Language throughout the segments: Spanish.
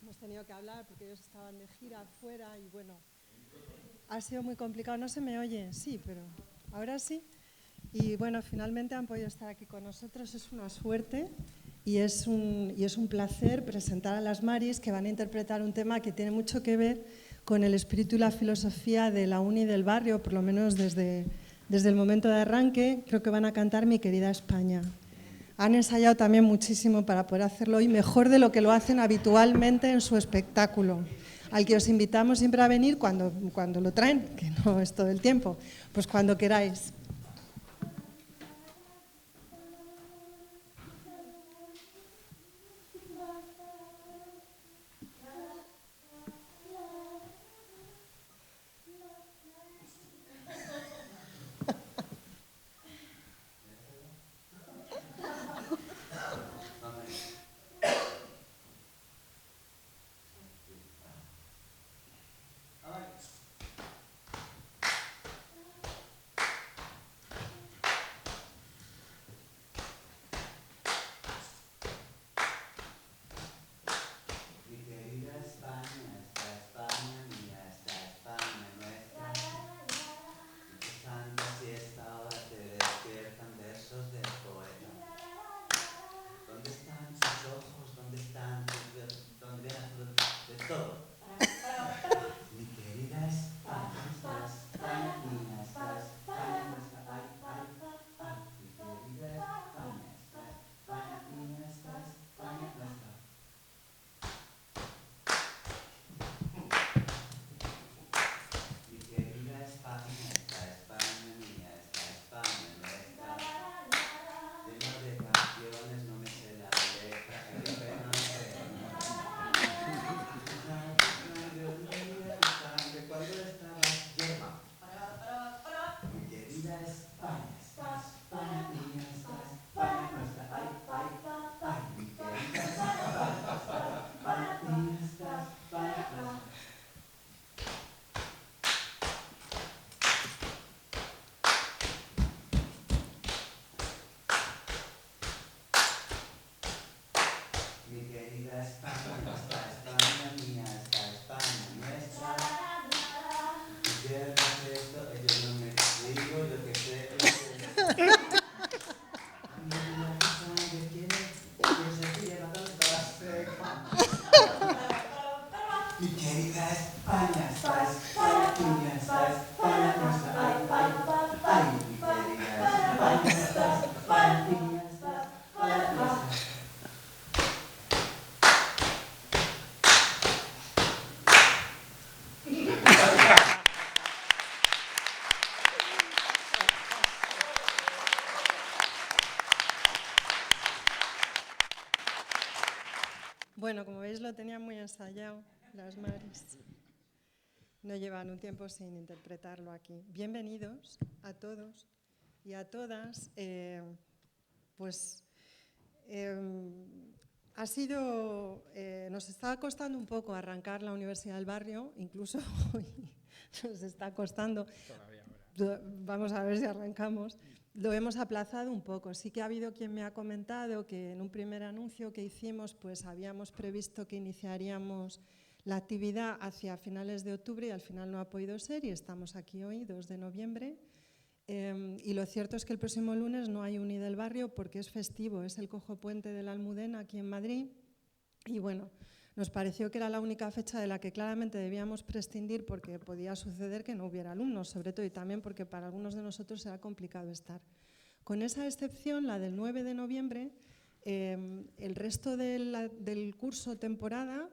hemos tenido que hablar porque ellos estaban de gira afuera y bueno, ha sido muy complicado. ¿No se me oye? Sí, pero ahora sí. Y bueno, finalmente han podido estar aquí con nosotros, es una suerte y es un placer presentar a las Maris, que van a interpretar un tema que tiene mucho que ver con el espíritu y la filosofía de la Uni del Barrio, por lo menos desde el momento de arranque. Creo que van a cantar Mi querida España. Han ensayado también muchísimo para poder hacerlo hoy, mejor de lo que lo hacen habitualmente en su espectáculo, al que os invitamos siempre a venir cuando lo traen, que no es todo el tiempo, pues cuando queráis. Bueno, como veis lo tenían muy ensayado las Maris. No llevan un tiempo sin interpretarlo aquí. Bienvenidos a todos y a todas. Ha sido, nos está costando un poco arrancar la Universidad del Barrio, incluso hoy nos está costando. Vamos a ver si arrancamos. Lo hemos aplazado un poco. Sí que ha habido quien me ha comentado que en un primer anuncio que hicimos, pues habíamos previsto que iniciaríamos la actividad hacia finales de octubre y al final no ha podido ser y estamos aquí hoy, 2 de noviembre. Y lo cierto es que el próximo lunes no hay Uni del Barrio porque es festivo, es el Cojo Puente de la Almudena aquí en Madrid. Y bueno, nos pareció que era la única fecha de la que claramente debíamos prescindir porque podía suceder que no hubiera alumnos, sobre todo, y también porque para algunos de nosotros era complicado estar. Con esa excepción, la del 9 de noviembre, el resto del curso temporada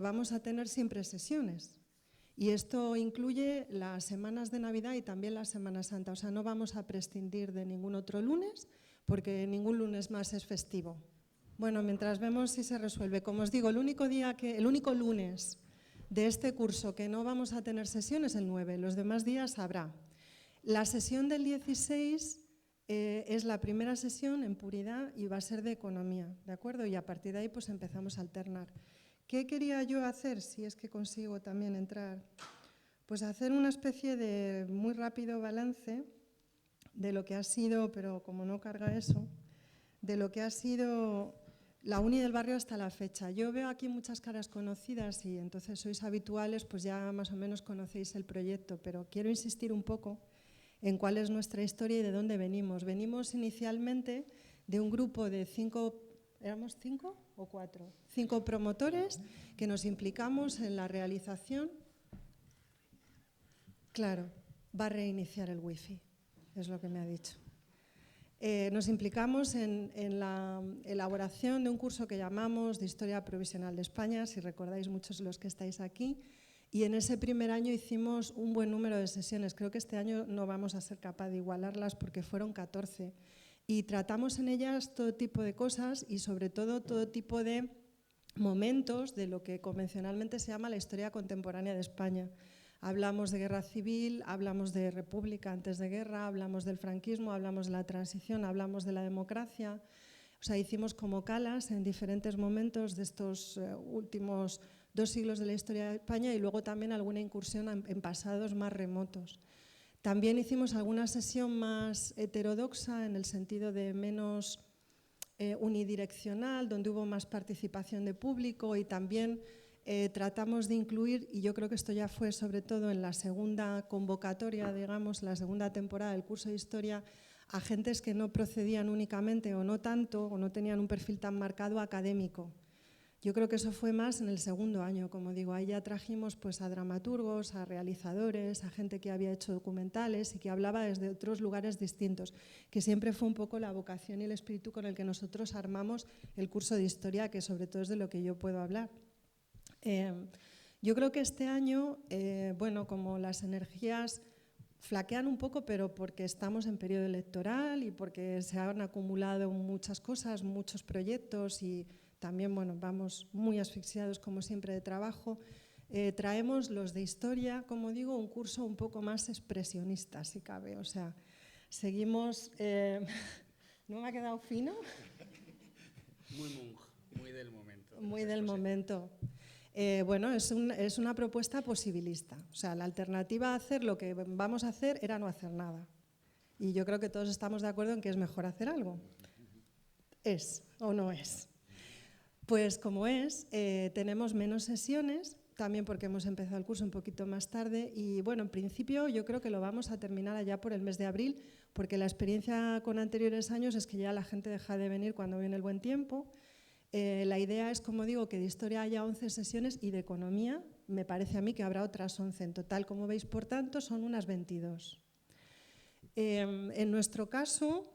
vamos a tener siempre sesiones. Y esto incluye las semanas de Navidad y también la Semana Santa. O sea, no vamos a prescindir de ningún otro lunes porque ningún lunes más es festivo. Bueno, mientras vemos si se resuelve. Como os digo, el único lunes de este curso que no vamos a tener sesión es el 9. Los demás días habrá. La sesión del 16 es la primera sesión en puridad y va a ser de economía, ¿de acuerdo? Y a partir de ahí pues empezamos a alternar. ¿Qué quería yo hacer, si es que consigo también entrar? Pues hacer una especie de muy rápido balance de lo que ha sido, pero como no carga eso, de lo que ha sido la Uni del Barrio hasta la fecha. Yo veo aquí muchas caras conocidas y entonces sois habituales, pues ya más o menos conocéis el proyecto, pero quiero insistir un poco en cuál es nuestra historia y de dónde venimos. Venimos inicialmente de un grupo de 5, ¿éramos 5 o 4? 5 promotores que nos implicamos en la realización. Claro, va a reiniciar el wifi, es lo que me ha dicho. Nos implicamos en la elaboración de un curso que llamamos de Historia Provisional de España, si recordáis muchos de los que estáis aquí, y en ese primer año hicimos un buen número de sesiones. Creo que este año no vamos a ser capaces de igualarlas porque fueron 14. Y tratamos en ellas todo tipo de cosas y sobre todo tipo de momentos de lo que convencionalmente se llama la historia contemporánea de España. Hablamos de guerra civil, hablamos de república antes de guerra, hablamos del franquismo, hablamos de la transición, hablamos de la democracia. O sea, hicimos como calas en diferentes momentos de estos últimos 2 siglos de la historia de España y luego también alguna incursión en pasados más remotos. También hicimos alguna sesión más heterodoxa en el sentido de menos unidireccional, donde hubo más participación de público y también tratamos de incluir, y yo creo que esto ya fue sobre todo en la segunda convocatoria, digamos, la segunda temporada del curso de Historia, agentes que no procedían únicamente o no tanto o no tenían un perfil tan marcado académico. Yo creo que eso fue más en el segundo año, como digo, ahí ya trajimos pues, a dramaturgos, a realizadores, a gente que había hecho documentales y que hablaba desde otros lugares distintos, que siempre fue un poco la vocación y el espíritu con el que nosotros armamos el curso de Historia, que sobre todo es de lo que yo puedo hablar. Yo creo que este año, bueno, como las energías flaquean un poco, pero porque estamos en periodo electoral y porque se han acumulado muchas cosas, muchos proyectos y también, bueno, vamos muy asfixiados como siempre de trabajo, traemos los de Historia, como digo, un curso un poco más expresionista, si cabe. O sea, seguimos… ¿No me ha quedado fino? Muy monja, muy del momento. Muy del momento. Bueno, es una propuesta posibilista. O sea, la alternativa a hacer lo que vamos a hacer era no hacer nada. Y yo creo que todos estamos de acuerdo en que es mejor hacer algo. ¿Es o no es? Pues como es, tenemos menos sesiones, también porque hemos empezado el curso un poquito más tarde y bueno, en principio yo creo que lo vamos a terminar allá por el mes de abril, porque la experiencia con anteriores años es que ya la gente deja de venir cuando viene el buen tiempo. La idea es, como digo, que de Historia haya 11 sesiones y de Economía me parece a mí que habrá otras 11 en total. Como veis, por tanto, son unas 22. En nuestro caso,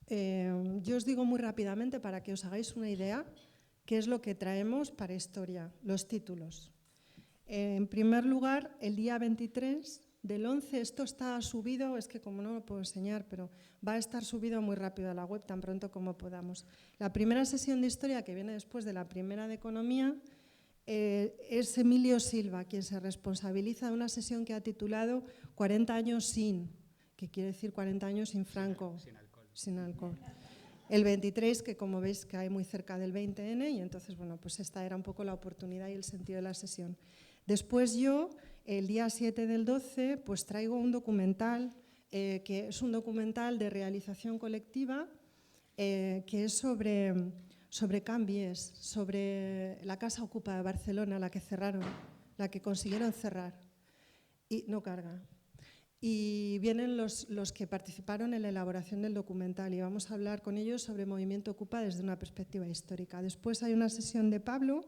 yo os digo muy rápidamente para que os hagáis una idea qué es lo que traemos para Historia, los títulos. En primer lugar, el día 23 del 11, esto está subido, es que como no lo puedo enseñar, pero va a estar subido muy rápido a la web tan pronto como podamos. La primera sesión de Historia, que viene después de la primera de Economía, es Emilio Silva, quien se responsabiliza de una sesión que ha titulado 40 años sin, que quiere decir 40 años sin Franco. Sin alcohol. Sin alcohol. El 23, que como veis cae muy cerca del 20N, y entonces, bueno, pues esta era un poco la oportunidad y el sentido de la sesión. Después yo, el día 7 del 12, pues traigo un documental, que es un documental de realización colectiva, que es sobre Cambies, sobre la Casa Ocupa de Barcelona, la que cerraron, la que consiguieron cerrar. Y no carga. Y vienen los que participaron en la elaboración del documental y vamos a hablar con ellos sobre Movimiento Ocupa desde una perspectiva histórica. Después hay una sesión de Pablo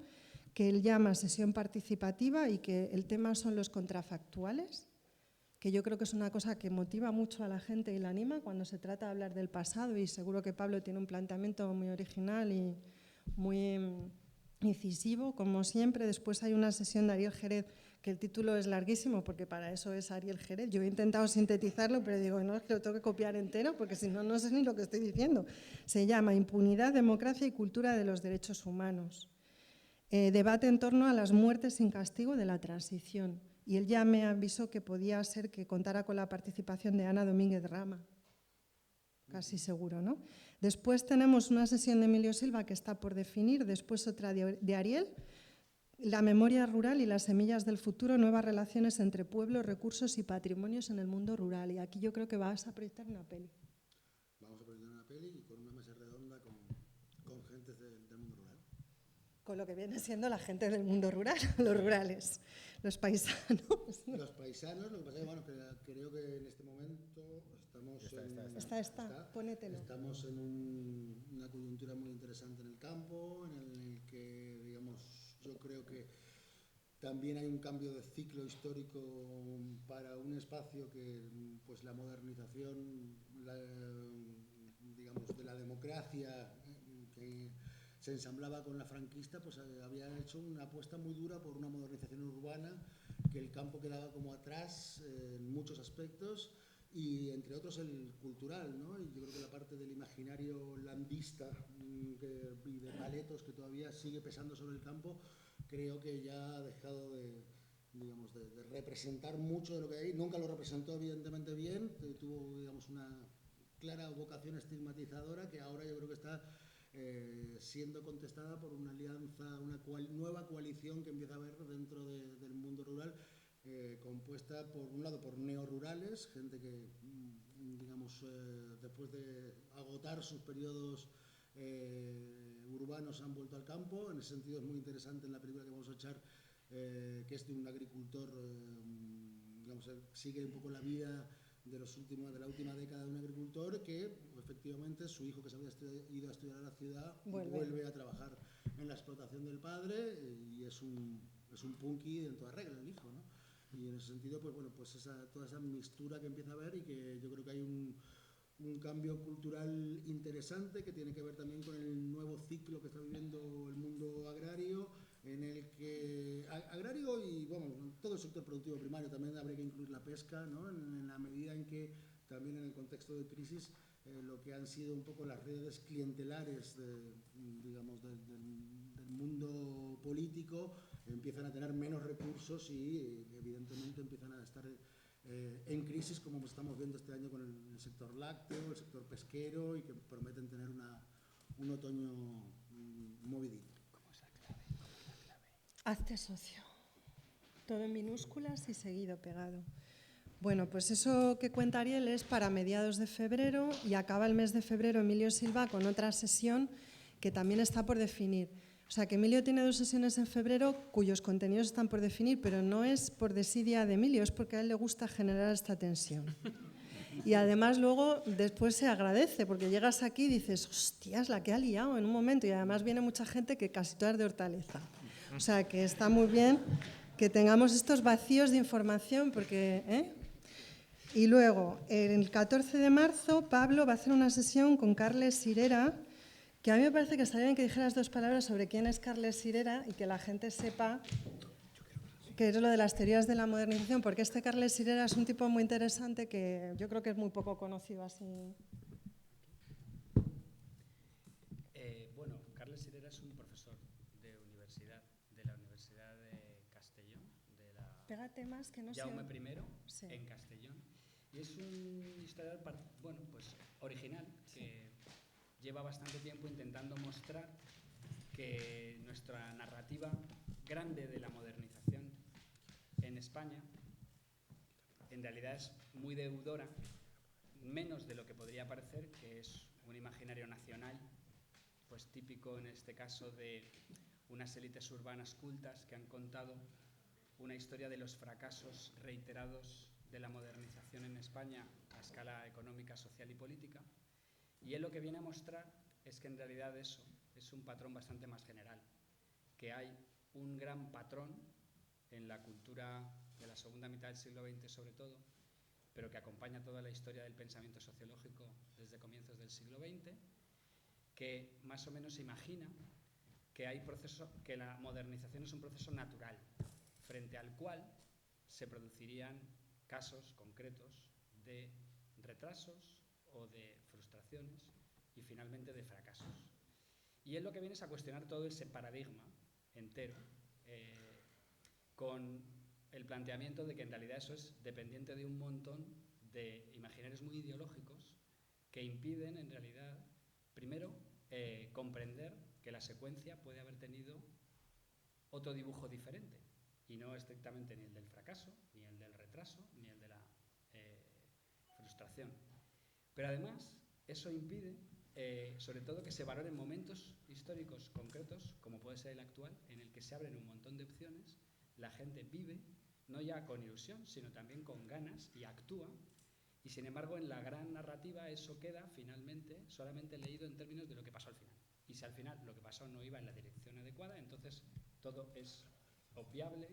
que él llama sesión participativa y que el tema son los contrafactuales, que yo creo que es una cosa que motiva mucho a la gente y la anima cuando se trata de hablar del pasado, y seguro que Pablo tiene un planteamiento muy original y muy incisivo, como siempre. Después hay una sesión de Ariel Jerez, que el título es larguísimo porque para eso es Ariel Jerez. Yo he intentado sintetizarlo, pero digo, no, es que lo tengo que copiar entero porque si no, no sé ni lo que estoy diciendo. Se llama Impunidad, Democracia y Cultura de los Derechos Humanos. Debate en torno a las muertes sin castigo de la transición. Y él ya me avisó que podía ser que contara con la participación de Ana Domínguez Rama. Casi seguro, ¿no? Después tenemos una sesión de Emilio Silva que está por definir, después otra de Ariel, la memoria rural y las semillas del futuro, nuevas relaciones entre pueblos, recursos y patrimonios en el mundo rural. Y aquí yo creo que vas a proyectar una peli. Vamos a proyectar una peli y con una mesa redonda con con lo que viene siendo la gente del mundo rural, los rurales, los paisanos. Los paisanos, lo que pasa es que, bueno, creo que en este momento estamos Pónetelo. Estamos en una coyuntura muy interesante en el campo, en el que, digamos, yo creo que también hay un cambio de ciclo histórico para un espacio que, pues, la modernización, digamos, de la democracia que se ensamblaba con la franquista, pues había hecho una apuesta muy dura por una modernización urbana, que el campo quedaba como atrás en muchos aspectos, y entre otros el cultural, ¿no? Y yo creo que la parte del imaginario landista y de paletos que todavía sigue pesando sobre el campo, creo que ya ha dejado digamos, de representar mucho de lo que hay. Nunca lo representó evidentemente bien, tuvo, digamos, una clara vocación estigmatizadora que ahora yo creo que está siendo contestada por una alianza, una nueva coalición que empieza a haber dentro del mundo rural, compuesta por un lado por neorurales, gente que, digamos, después de agotar sus periodos urbanos han vuelto al campo. En ese sentido es muy interesante en la película que vamos a echar, que es de un agricultor, digamos, sigue un poco la vida de la última década de un agricultor que, efectivamente, su hijo, que se había ido a estudiar a la ciudad, vuelve a trabajar en la explotación del padre, y es un punky en toda regla el hijo, ¿no? Y en ese sentido, pues bueno, pues toda esa mixtura que empieza a haber, y que yo creo que hay un cambio cultural interesante que tiene que ver también con el nuevo ciclo que está viviendo el mundo agrario, en el que agrario y, bueno, todo el sector productivo primario, también habría que incluir la pesca, ¿no? En la medida en que también en el contexto de crisis, lo que han sido un poco las redes clientelares digamos, del mundo político empiezan a tener menos recursos y evidentemente empiezan a estar en crisis, como estamos viendo este año con el sector lácteo, el sector pesquero, y que prometen tener un otoño movidito. ¿Cómo es la clave? Hazte socio. Todo en minúsculas y seguido pegado. Bueno, pues eso que cuenta Ariel es para mediados de febrero, y acaba el mes de febrero Emilio Silva con otra sesión que también está por definir. O sea, que Emilio tiene 2 sesiones en febrero cuyos contenidos están por definir, pero no es por desidia de Emilio, es porque a él le gusta generar esta tensión. Y además luego después se agradece, porque llegas aquí y dices, hostias, la que ha liado en un momento, y además viene mucha gente que casi toda es de Hortaleza. O sea, que está muy bien que tengamos estos vacíos de información, porque... Y luego, el 14 de marzo, Pablo va a hacer una sesión con Carles Sirera, que a mí me parece que estaría bien que dijeras 2 palabras sobre quién es Carles Sirera y que la gente sepa qué es lo de las teorías de la modernización, porque este Carles Sirera es un tipo muy interesante que yo creo que es muy poco conocido así. Bueno, Carles Sirera es un profesor de la Universidad de Castellón, de la Pégate más, que no sé. Jaume I, sí. En Castellón. Y es un historiador, bueno, pues original, que lleva bastante tiempo intentando mostrar que nuestra narrativa grande de la modernización en España en realidad es muy deudora, menos de lo que podría parecer, que es un imaginario nacional, pues típico en este caso de unas élites urbanas cultas que han contado una historia de los fracasos reiterados de la modernización en España a escala económica, social y política. Y él lo que viene a mostrar es que en realidad eso es un patrón bastante más general, que hay un gran patrón en la cultura de la segunda mitad del siglo XX sobre todo, pero que acompaña toda la historia del pensamiento sociológico desde comienzos del siglo XX, que más o menos imagina que que la modernización es un proceso natural, frente al cual se producirían casos concretos de retrasos o de frustraciones y finalmente de fracasos. Y él lo que viene es a cuestionar todo ese paradigma entero, con el planteamiento de que en realidad eso es dependiente de un montón de imaginarios muy ideológicos que impiden en realidad, primero, comprender que la secuencia puede haber tenido otro dibujo diferente, y no estrictamente ni el del fracaso, ni el del retraso, ni el de la frustración. Pero además, eso impide sobre todo que se valoren momentos históricos concretos, como puede ser el actual, en el que se abren un montón de opciones, la gente vive, no ya con ilusión, sino también con ganas y actúa, y sin embargo en la gran narrativa eso queda finalmente solamente leído en términos de lo que pasó al final. Y si al final lo que pasó no iba en la dirección adecuada, entonces todo es obviable,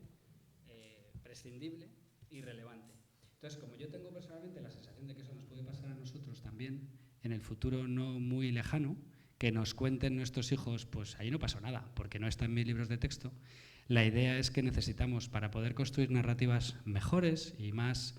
prescindible, irrelevante. Entonces, como yo tengo personalmente la sensación de que eso nos puede pasar a nosotros también en el futuro no muy lejano, que nos cuenten nuestros hijos, pues ahí no pasó nada, porque no está en mis libros de texto, la idea es que necesitamos, para poder construir narrativas mejores y más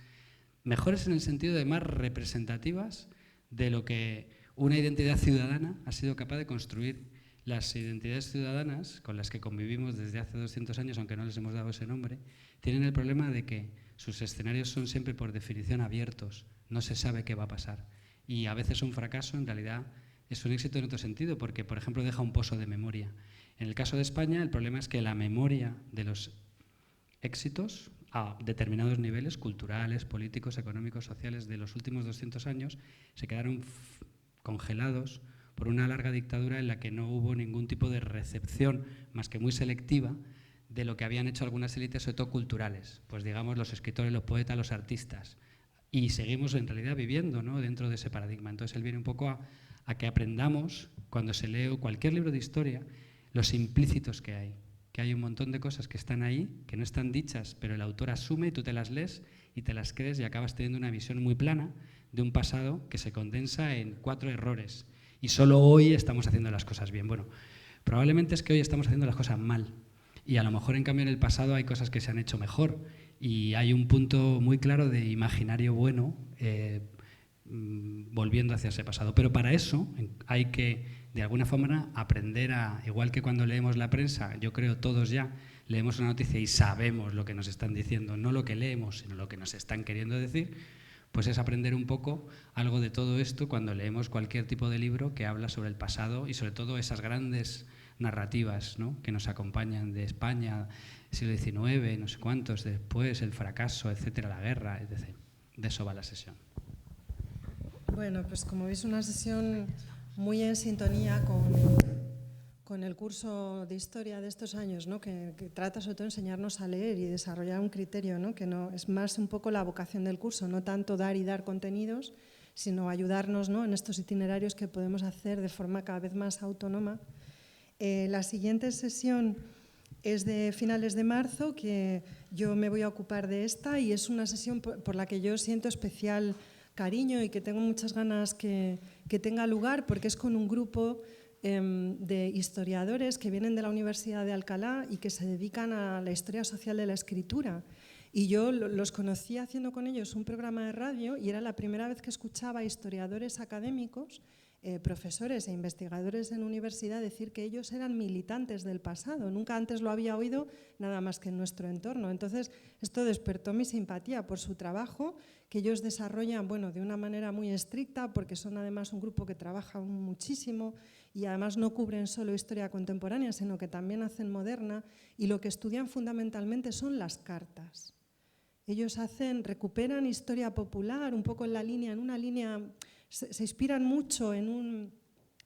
mejores en el sentido de más representativas de lo que una identidad ciudadana ha sido capaz de construir. Las identidades ciudadanas con las que convivimos desde hace 200 años, aunque no les hemos dado ese nombre, tienen el problema de que sus escenarios son siempre por definición abiertos, no se sabe qué va a pasar. Y a veces un fracaso en realidad es un éxito en otro sentido, porque por ejemplo deja un pozo de memoria. En el caso de España el problema es que la memoria de los éxitos a determinados niveles culturales, políticos, económicos, sociales de los últimos 200 años se quedaron congelados por una larga dictadura en la que no hubo ningún tipo de recepción, más que muy selectiva, de lo que habían hecho algunas élites, sobre todo culturales, pues digamos los escritores, los poetas, los artistas. Y seguimos en realidad viviendo, ¿no?, dentro de ese paradigma. Entonces él viene un poco a que aprendamos, cuando se lee cualquier libro de historia, los implícitos que hay un montón de cosas que están ahí, que no están dichas, pero el autor asume y tú te las lees y te las crees y acabas teniendo una visión muy plana de un pasado que se condensa en 4 errores. Y solo hoy estamos haciendo las cosas bien. Bueno, probablemente es que hoy estamos haciendo las cosas mal. Y a lo mejor, en cambio, en el pasado hay cosas que se han hecho mejor. Y hay un punto muy claro de imaginario bueno volviendo hacia ese pasado. Pero para eso hay que, de alguna forma, aprender a, igual que cuando leemos la prensa, yo creo todos ya, leemos una noticia y sabemos lo que nos están diciendo, no lo que leemos, sino lo que nos están queriendo decir, pues es aprender un poco algo de todo esto cuando leemos cualquier tipo de libro que habla sobre el pasado y sobre todo esas grandes narrativas, ¿no?, que nos acompañan de España, siglo XIX, no sé cuántos, después el fracaso, etcétera, la guerra, etc. De eso va la sesión. Bueno, pues como veis, una sesión muy en sintonía con el curso de historia de estos años, ¿no?, que trata sobre todo de enseñarnos a leer y desarrollar un criterio, ¿no?, que no, es más un poco la vocación del curso, no tanto dar y dar contenidos, sino ayudarnos, ¿no?, en estos itinerarios que podemos hacer de forma cada vez más autónoma. La siguiente sesión es de finales de marzo, que yo me voy a ocupar de esta, y es una sesión por la que yo siento especial cariño y que tengo muchas ganas que tenga lugar, porque es con un grupo de historiadores que vienen de la Universidad de Alcalá y que se dedican a la historia social de la escritura. Y yo los conocí haciendo con ellos un programa de radio y era la primera vez que escuchaba a historiadores académicos, profesores e investigadores en universidad decir que ellos eran militantes del pasado. Nunca antes lo había oído nada más que en nuestro entorno. Entonces, esto despertó mi simpatía por su trabajo, que ellos desarrollan, bueno, de una manera muy estricta, porque son además un grupo que trabaja muchísimo y además no cubren solo historia contemporánea, sino que también hacen moderna, y lo que estudian fundamentalmente son las cartas. Ellos recuperan historia popular, un poco en una línea, se inspiran mucho en un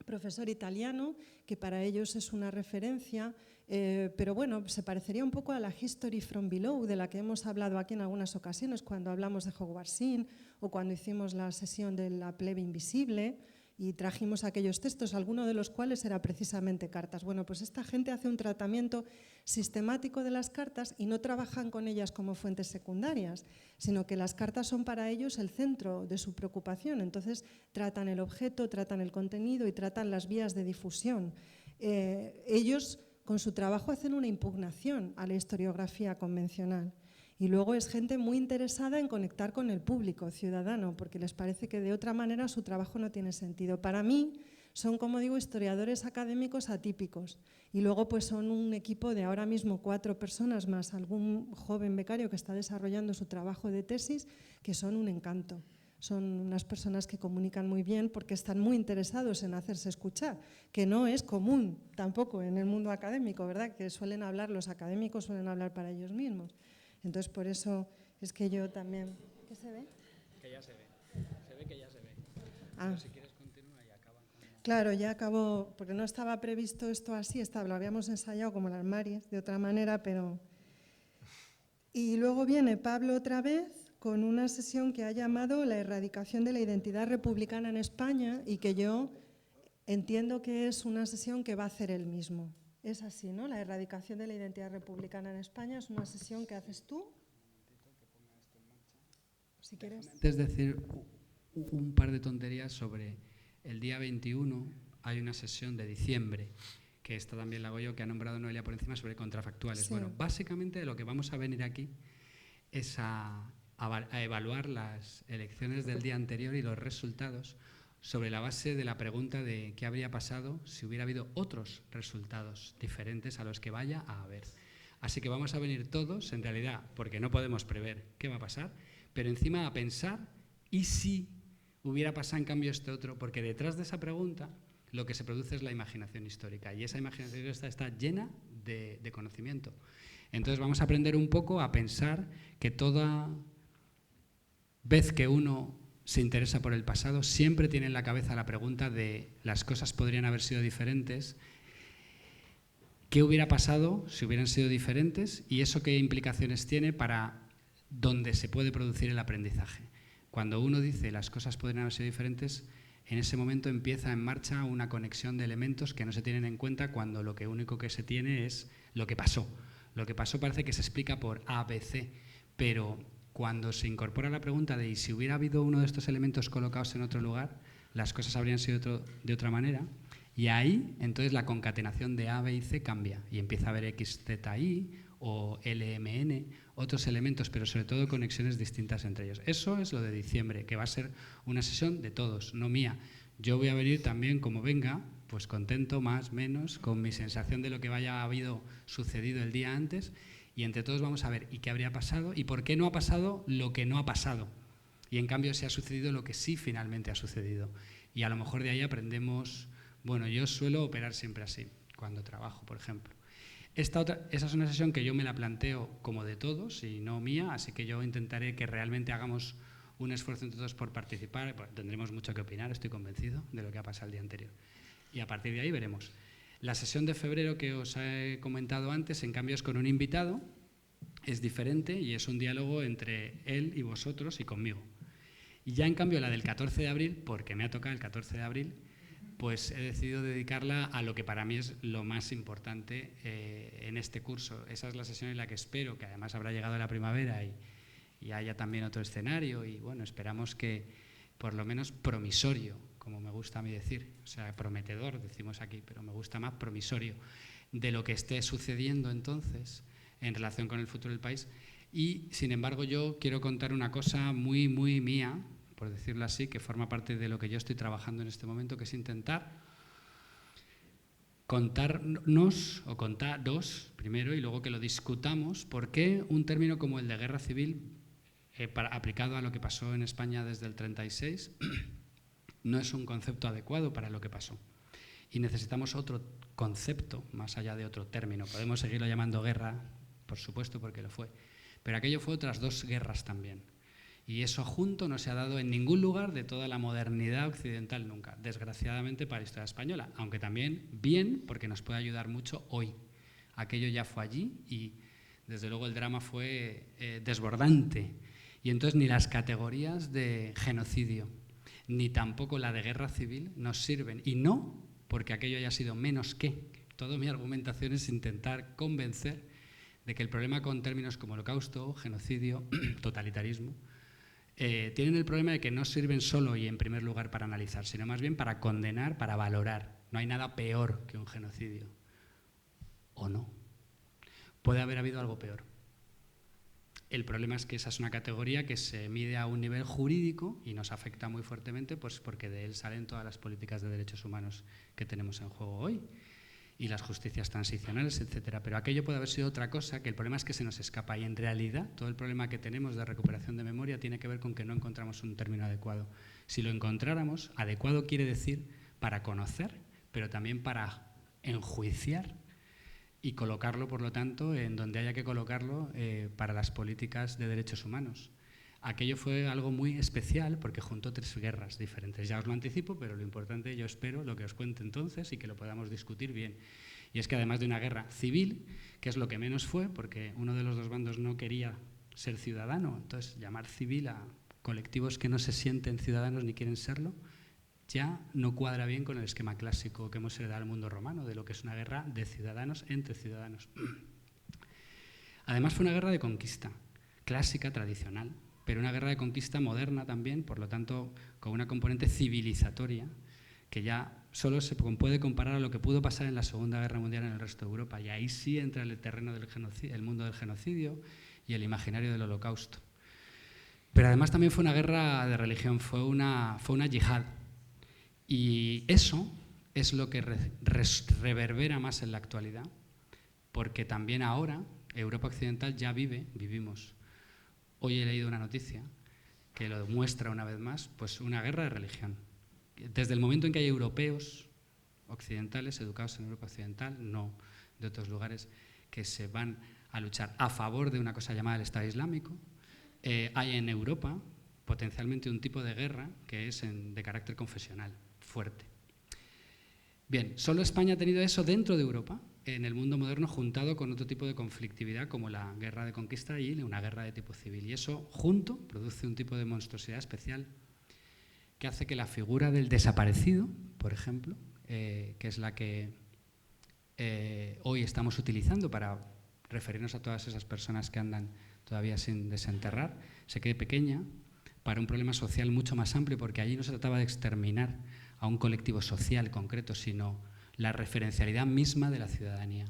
profesor italiano, que para ellos es una referencia, pero bueno, se parecería un poco a la History from Below, de la que hemos hablado aquí en algunas ocasiones, cuando hablamos de Hogwartsin o cuando hicimos la sesión de la plebe invisible y trajimos aquellos textos, alguno de los cuales era precisamente cartas. Bueno, pues esta gente hace un tratamiento sistemático de las cartas y no trabajan con ellas como fuentes secundarias, sino que las cartas son para ellos el centro de su preocupación. Entonces tratan el objeto, tratan el contenido y tratan las vías de difusión. Ellos con su trabajo hacen una impugnación a la historiografía convencional. Y luego es gente muy interesada en conectar con el público ciudadano, porque les parece que de otra manera su trabajo no tiene sentido. Para mí son, como digo, historiadores académicos atípicos. Y luego pues son un equipo de ahora mismo 4 personas más algún joven becario que está desarrollando su trabajo de tesis, que son un encanto. Son unas personas que comunican muy bien porque están muy interesados en hacerse escuchar, que no es común tampoco en el mundo académico, ¿verdad? Que los académicos suelen hablar para ellos mismos. Entonces, por eso es que yo también... ¿Qué se ve? Que ya se ve. Se ve que ya se ve. Ah. Pero si quieres continúa y acaban con Claro, ya acabó, porque no estaba previsto esto así, lo habíamos ensayado como las Maris, de otra manera, pero... Y luego viene Pablo otra vez con una sesión que ha llamado La erradicación de la identidad republicana en España y que yo entiendo que es una sesión que va a hacer él mismo. Es así, ¿no? La erradicación de la identidad republicana en España es una sesión que haces tú. Si quieres. Antes de decir un par de tonterías sobre el día 21, hay una sesión de diciembre, que esta también la hago yo, que ha nombrado Noelia por encima, sobre contrafactuales. Sí. Bueno, básicamente lo que vamos a venir aquí es a evaluar las elecciones del día anterior y los resultados sobre la base de la pregunta de qué habría pasado si hubiera habido otros resultados diferentes a los que vaya a haber. Así que vamos a venir todos, en realidad, porque no podemos prever qué va a pasar, pero encima a pensar y si hubiera pasado en cambio este otro, porque detrás de esa pregunta lo que se produce es la imaginación histórica y esa imaginación histórica está llena de conocimiento. Entonces vamos a aprender un poco a pensar que toda vez que uno se interesa por el pasado, siempre tiene en la cabeza la pregunta de las cosas podrían haber sido diferentes, qué hubiera pasado si hubieran sido diferentes y eso qué implicaciones tiene para donde se puede producir el aprendizaje. Cuando uno dice las cosas podrían haber sido diferentes, en ese momento empieza en marcha una conexión de elementos que no se tienen en cuenta cuando lo único que se tiene es lo que pasó. Lo que pasó parece que se explica por A, B, C, pero cuando se incorpora la pregunta de ¿y si hubiera habido uno de estos elementos colocados en otro lugar, las cosas habrían sido de otra manera? Y ahí, entonces, la concatenación de A, B y C cambia y empieza a haber X, Z, Y o LMN, otros elementos, pero sobre todo conexiones distintas entre ellos. Eso es lo de diciembre, que va a ser una sesión de todos, no mía. Yo voy a venir también como venga, pues contento, más, menos, con mi sensación de lo que haya habido sucedido el día antes, y entre todos vamos a ver y qué habría pasado y por qué no ha pasado lo que no ha pasado. Y en cambio se ha sucedido lo que sí finalmente ha sucedido. Y a lo mejor de ahí aprendemos, bueno, yo suelo operar siempre así, cuando trabajo, por ejemplo. Esa es una sesión que yo me la planteo como de todos y no mía, así que yo intentaré que realmente hagamos un esfuerzo entre todos por participar. Tendremos mucho que opinar, estoy convencido de lo que ha pasado el día anterior. Y a partir de ahí veremos. La sesión de febrero que os he comentado antes, en cambio, es con un invitado, es diferente y es un diálogo entre él y vosotros y conmigo. Y ya en cambio la del 14 de abril, porque me ha tocado el 14 de abril, pues he decidido dedicarla a lo que para mí es lo más importante en este curso. Esa es la sesión en la que espero, que además habrá llegado la primavera y haya también otro escenario y bueno, esperamos que por lo menos promisorio, como me gusta a mí decir, o sea, prometedor decimos aquí, pero me gusta más promisorio, de lo que esté sucediendo entonces en relación con el futuro del país. Y sin embargo yo quiero contar una cosa muy, muy mía, por decirlo así, que forma parte de lo que yo estoy trabajando en este momento, que es intentar contarnos, o contaros primero y luego que lo discutamos, por qué un término como el de guerra civil, aplicado a lo que pasó en España desde el 36, no es un concepto adecuado para lo que pasó. Y necesitamos otro concepto, más allá de otro término. Podemos seguirlo llamando guerra, por supuesto, porque lo fue. Pero aquello fue otras dos guerras también. Y eso junto no se ha dado en ningún lugar de toda la modernidad occidental nunca, desgraciadamente para la historia española, aunque también bien, porque nos puede ayudar mucho hoy. Aquello ya fue allí y desde luego el drama fue desbordante. Y entonces ni las categorías de genocidio, ni tampoco la de guerra civil nos sirven. Y no porque aquello haya sido menos que. Toda mi argumentación es intentar convencer de que el problema con términos como holocausto, genocidio, totalitarismo, tienen el problema de que no sirven solo y en primer lugar para analizar, sino más bien para condenar, para valorar. No hay nada peor que un genocidio. ¿O no? Puede haber habido algo peor. El problema es que esa es una categoría que se mide a un nivel jurídico y nos afecta muy fuertemente, pues porque de él salen todas las políticas de derechos humanos que tenemos en juego hoy y las justicias transicionales, etcétera. Pero aquello puede haber sido otra cosa, que el problema es que se nos escapa y en realidad todo el problema que tenemos de recuperación de memoria tiene que ver con que no encontramos un término adecuado. Si lo encontráramos, adecuado quiere decir para conocer, pero también para enjuiciar y colocarlo, por lo tanto, en donde haya que colocarlo para las políticas de derechos humanos. aquello fue algo muy especial porque juntó 3 guerras diferentes. Ya os lo anticipo, pero lo importante, yo espero, lo que os cuente entonces y que lo podamos discutir bien. Y es que además de una guerra civil, que es lo que menos fue, porque uno de los 2 bandos no quería ser ciudadano, entonces llamar civil a colectivos que no se sienten ciudadanos ni quieren serlo, ya no cuadra bien con el esquema clásico que hemos heredado del mundo romano, de lo que es una guerra de ciudadanos entre ciudadanos. Además fue una guerra de conquista, clásica, tradicional, pero una guerra de conquista moderna también, por lo tanto, con una componente civilizatoria que ya solo se puede comparar a lo que pudo pasar en la Segunda Guerra Mundial en el resto de Europa. Y ahí sí entra el terreno del genocidio, el mundo del genocidio y el imaginario del Holocausto. Pero además también fue una guerra de religión, fue una yihad. Y eso es lo que reverbera más en la actualidad, porque también ahora Europa Occidental ya vivimos. Hoy he leído una noticia que lo demuestra una vez más, pues una guerra de religión. Desde el momento en que hay europeos occidentales, educados en Europa Occidental, no de otros lugares, que se van a luchar a favor de una cosa llamada el Estado Islámico, hay en Europa potencialmente un tipo de guerra que es de carácter confesional, fuerte. Bien, solo España ha tenido eso dentro de Europa, en el mundo moderno, juntado con otro tipo de conflictividad como la guerra de conquista y una guerra de tipo civil. Y eso junto produce un tipo de monstruosidad especial que hace que la figura del desaparecido, por ejemplo, que es la que hoy estamos utilizando para referirnos a todas esas personas que andan todavía sin desenterrar, se quede pequeña para un problema social mucho más amplio, porque allí no se trataba de exterminar a un colectivo social concreto, sino la referencialidad misma de la ciudadanía.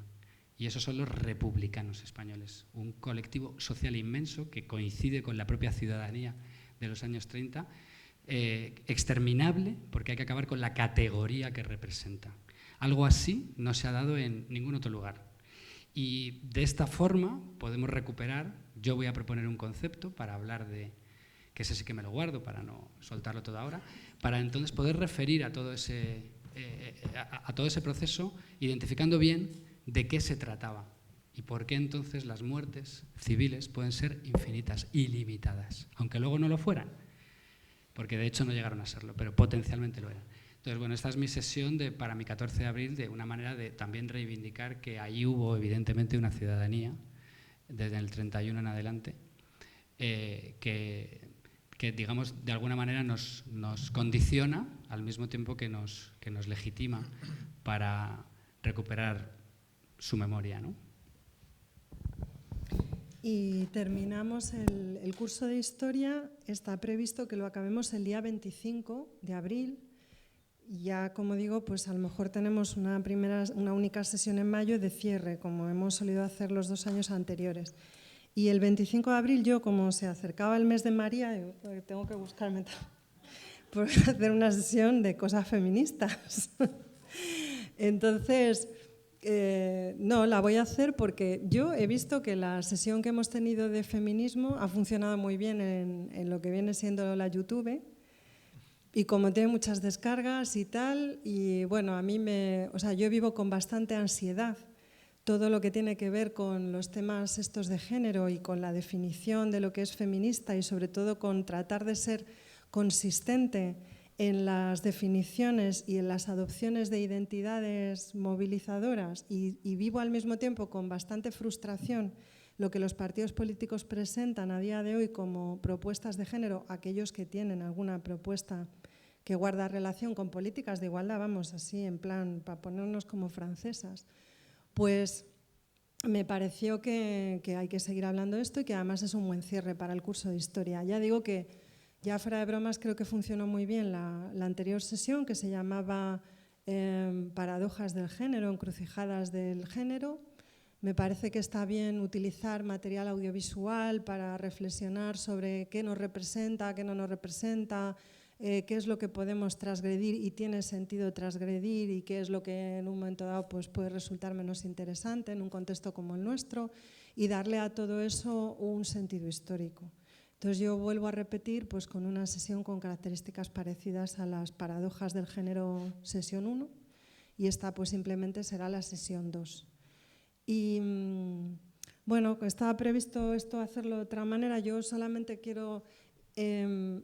Y esos son los republicanos españoles, un colectivo social inmenso que coincide con la propia ciudadanía de los años 30, exterminable porque hay que acabar con la categoría que representa. Algo así no se ha dado en ningún otro lugar. Y de esta forma podemos recuperar, yo voy a proponer un concepto para hablar de, que ese sí que me lo guardo para no soltarlo todo ahora, para entonces poder referir a todo ese proceso, identificando bien de qué se trataba y por qué entonces las muertes civiles pueden ser infinitas, ilimitadas, aunque luego no lo fueran, porque de hecho no llegaron a serlo, pero potencialmente lo eran. Entonces, bueno, esta es mi sesión para mi 14 de abril, de una manera de también reivindicar que ahí hubo evidentemente una ciudadanía, desde el 31 en adelante, que digamos, de alguna manera nos condiciona al mismo tiempo que nos legitima para recuperar su memoria, ¿no? Y terminamos el curso de Historia, está previsto que lo acabemos el día 25 de abril. Ya, como digo, pues a lo mejor tenemos una única sesión en mayo de cierre, como hemos solido hacer los 2 años anteriores. Y el 25 de abril yo, como se acercaba el mes de María, tengo que buscarme por hacer una sesión de cosas feministas. Entonces, no, la voy a hacer porque yo he visto que la sesión que hemos tenido de feminismo ha funcionado muy bien en lo que viene siendo la YouTube. Y como tiene muchas descargas y tal, y bueno, yo vivo con bastante ansiedad todo lo que tiene que ver con los temas estos de género y con la definición de lo que es feminista y sobre todo con tratar de ser consistente en las definiciones y en las adopciones de identidades movilizadoras y vivo al mismo tiempo con bastante frustración lo que los partidos políticos presentan a día de hoy como propuestas de género, aquellos que tienen alguna propuesta que guarda relación con políticas de igualdad, vamos, así en plan, para ponernos como francesas, pues me pareció que hay que seguir hablando de esto y que además es un buen cierre para el curso de Historia. Ya digo que, ya fuera de bromas, creo que funcionó muy bien la anterior sesión, que se llamaba Paradojas del género, encrucijadas del género. Me parece que está bien utilizar material audiovisual para reflexionar sobre qué nos representa, qué no nos representa, qué es lo que podemos transgredir y tiene sentido transgredir y qué es lo que en un momento dado pues, puede resultar menos interesante en un contexto como el nuestro y darle a todo eso un sentido histórico. Entonces yo vuelvo a repetir pues, con una sesión con características parecidas a las paradojas del género sesión 1 y esta pues, simplemente será la sesión 2. Y Bueno, estaba previsto esto hacerlo de otra manera. Yo solamente quiero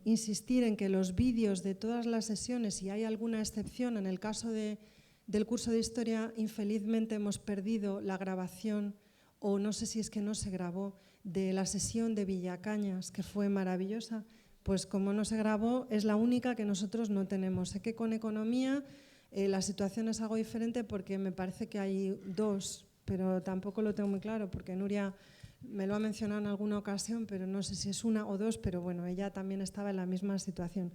insistir en que los vídeos de todas las sesiones, si hay alguna excepción, en el caso del curso de historia, infelizmente hemos perdido la grabación, o no sé si es que no se grabó, de la sesión de Villacañas, que fue maravillosa. Pues como no se grabó, es la única que nosotros no tenemos. Sé que con economía la situación es algo diferente porque me parece que hay dos, pero tampoco lo tengo muy claro porque Nuria me lo ha mencionado en alguna ocasión, pero no sé si es una o dos, pero bueno, ella también estaba en la misma situación.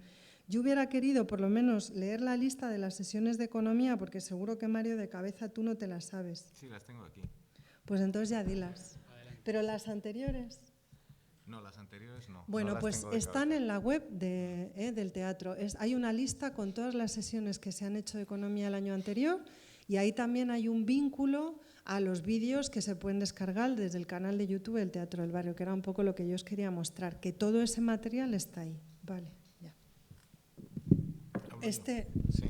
Yo hubiera querido por lo menos leer la lista de las sesiones de economía porque seguro que, Mario, de cabeza tú no te las sabes. Sí, las tengo aquí. Pues entonces ya dilas. Adelante. Pero las anteriores… No, las anteriores no. Bueno, no las pues tengo de están cabeza. en la web del teatro. Hay una lista con todas las sesiones que se han hecho de economía el año anterior y ahí también hay un vínculo a los vídeos que se pueden descargar desde el canal de YouTube del Teatro del Barrio, que era un poco lo que yo os quería mostrar, que todo ese material está ahí. Vale, ya. ¿Hablo yo? Sí.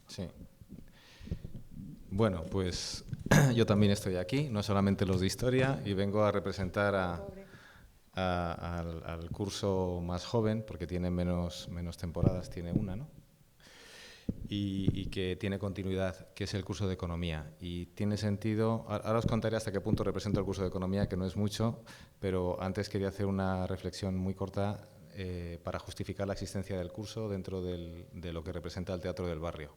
Sí. Bueno, pues yo también estoy aquí, no solamente los de historia, y vengo a representar al curso más joven, porque tiene menos temporadas, tiene una, ¿no? Y que tiene continuidad, que es el curso de economía. Y tiene sentido, ahora os contaré hasta qué punto represento el curso de economía, que no es mucho, pero antes quería hacer una reflexión muy corta para justificar la existencia del curso dentro de lo que representa el Teatro del Barrio.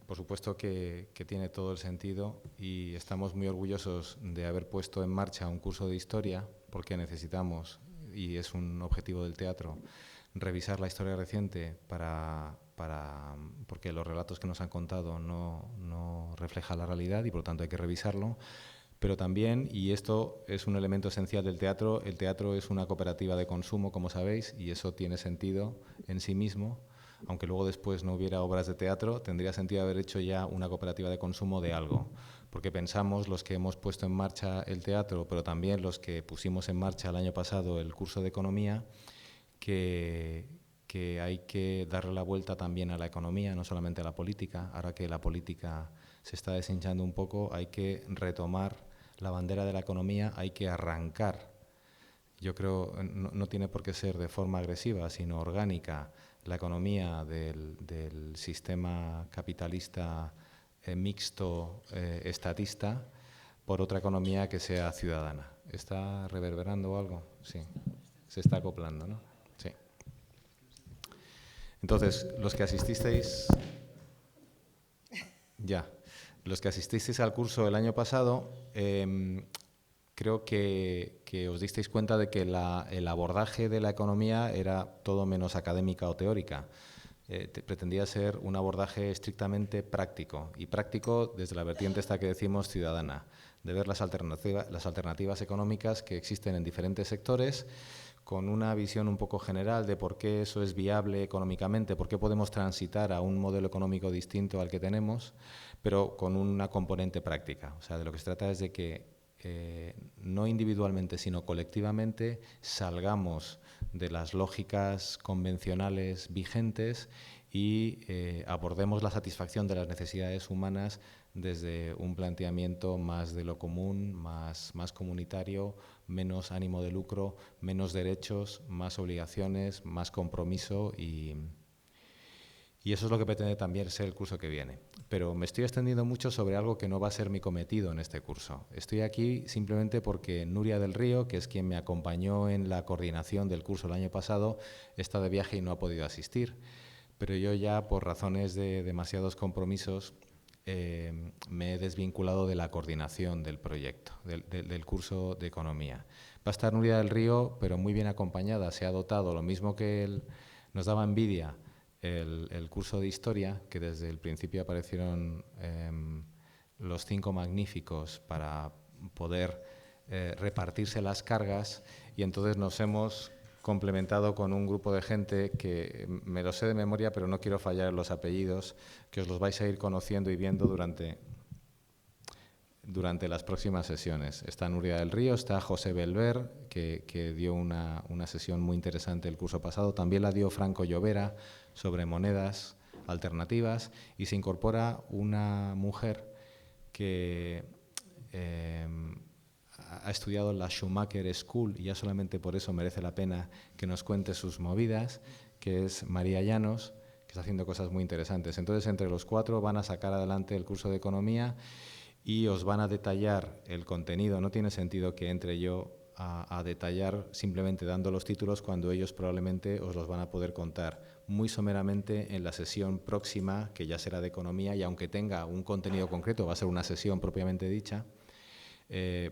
Por supuesto que tiene todo el sentido y estamos muy orgullosos de haber puesto en marcha un curso de historia porque necesitamos, y es un objetivo del teatro, revisar la historia reciente porque los relatos que nos han contado no reflejan la realidad y por lo tanto hay que revisarlo. Pero también, y esto es un elemento esencial del teatro, el teatro es una cooperativa de consumo, como sabéis, y eso tiene sentido en sí mismo. Aunque luego después no hubiera obras de teatro, tendría sentido haber hecho ya una cooperativa de consumo de algo. Porque pensamos, los que hemos puesto en marcha el teatro, pero también los que pusimos en marcha el año pasado el curso de economía, que hay que darle la vuelta también a la economía, no solamente a la política. Ahora que la política se está deshinchando un poco, hay que retomar la bandera de la economía, hay que arrancar. Yo creo, no tiene por qué ser de forma agresiva, sino orgánica, la economía del sistema capitalista mixto estatista por otra economía que sea ciudadana. ¿Está reverberando algo? Sí, se está acoplando, ¿no? Sí. Entonces, los que asististeis al curso el año pasado, creo que os disteis cuenta de que el abordaje de la economía era todo menos académica o teórica. Pretendía ser un abordaje estrictamente práctico, y práctico desde la vertiente esta que decimos ciudadana, de ver las alternativas económicas que existen en diferentes sectores, con una visión un poco general de por qué eso es viable económicamente, por qué podemos transitar a un modelo económico distinto al que tenemos, pero con una componente práctica. O sea, de lo que se trata es de que no individualmente, sino colectivamente, salgamos de las lógicas convencionales vigentes y abordemos la satisfacción de las necesidades humanas desde un planteamiento más de lo común, más comunitario, menos ánimo de lucro, menos derechos, más obligaciones, más compromiso y eso es lo que pretende también ser el curso que viene. Pero me estoy extendiendo mucho sobre algo que no va a ser mi cometido en este curso. Estoy aquí simplemente porque Nuria del Río, que es quien me acompañó en la coordinación del curso el año pasado, está de viaje y no ha podido asistir. Pero yo ya, por razones de demasiados compromisos, me he desvinculado de la coordinación del proyecto, del curso de economía. Va a estar Nuria del Río, pero muy bien acompañada. Se ha dotado, lo mismo que él nos daba envidia, el curso de historia, que desde el principio aparecieron los 5 magníficos para poder repartirse las cargas, y entonces nos hemos complementado con un grupo de gente que me lo sé de memoria, pero no quiero fallar en los apellidos, que os los vais a ir conociendo y viendo durante las próximas sesiones. Está Nuria del Río, está José Belver, que dio una sesión muy interesante el curso pasado, también la dio Franco Llovera sobre monedas alternativas, y se incorpora una mujer que ha estudiado la Schumacher School y ya solamente por eso merece la pena que nos cuente sus movidas, que es María Llanos, que está haciendo cosas muy interesantes. Entonces, entre los 4 van a sacar adelante el curso de Economía y os van a detallar el contenido. No tiene sentido que entre yo a detallar simplemente dando los títulos cuando ellos probablemente os los van a poder contar muy someramente en la sesión próxima, que ya será de Economía, y aunque tenga un contenido concreto, va a ser una sesión propiamente dicha,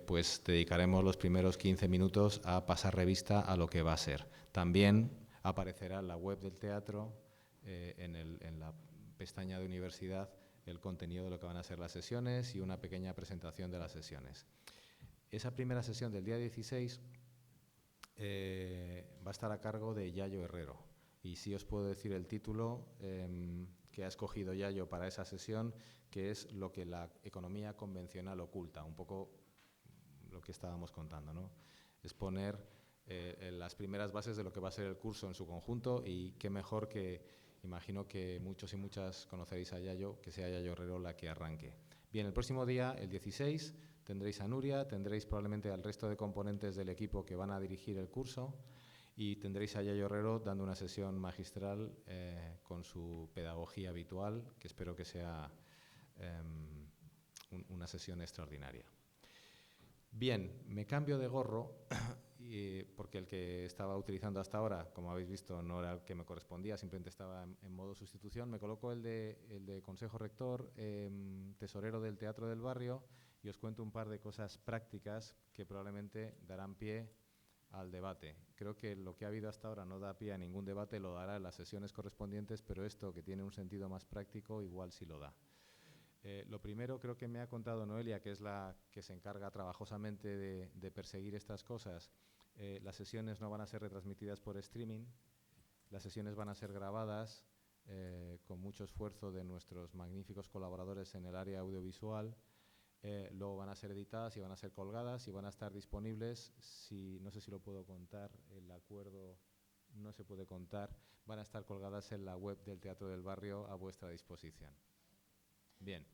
pues dedicaremos los primeros 15 minutos a pasar revista a lo que va a ser. También aparecerá en la web del teatro, en la pestaña de universidad, el contenido de lo que van a ser las sesiones y una pequeña presentación de las sesiones. Esa primera sesión del día 16 va a estar a cargo de Yayo Herrero. Y sí os puedo decir el título que ha escogido Yayo para esa sesión, que es lo que la economía convencional oculta, un poco lo que estábamos contando, ¿no? Es poner las primeras bases de lo que va a ser el curso en su conjunto, y qué mejor que, imagino que muchos y muchas conoceréis a Yayo, que sea Yayo Herrero la que arranque. Bien, el próximo día, el 16, tendréis a Nuria, tendréis probablemente al resto de componentes del equipo que van a dirigir el curso, y tendréis a Yayo Herrero dando una sesión magistral con su pedagogía habitual, que espero que sea una sesión extraordinaria. Bien, me cambio de gorro porque el que estaba utilizando hasta ahora, como habéis visto, no era el que me correspondía, simplemente estaba en modo sustitución. Me coloco el de consejo rector, tesorero del Teatro del Barrio, y os cuento un par de cosas prácticas que probablemente darán pie al debate. Creo que lo que ha habido hasta ahora no da pie a ningún debate, lo dará en las sesiones correspondientes, pero esto, que tiene un sentido más práctico, igual sí lo da. Lo primero, creo que me ha contado Noelia, que es la que se encarga trabajosamente de perseguir estas cosas. Las sesiones no van a ser retransmitidas por streaming, las sesiones van a ser grabadas con mucho esfuerzo de nuestros magníficos colaboradores en el área audiovisual. Luego van a ser editadas y van a ser colgadas y van a estar disponibles, no sé si lo puedo contar, el acuerdo no se puede contar, van a estar colgadas en la web del Teatro del Barrio a vuestra disposición. Bien.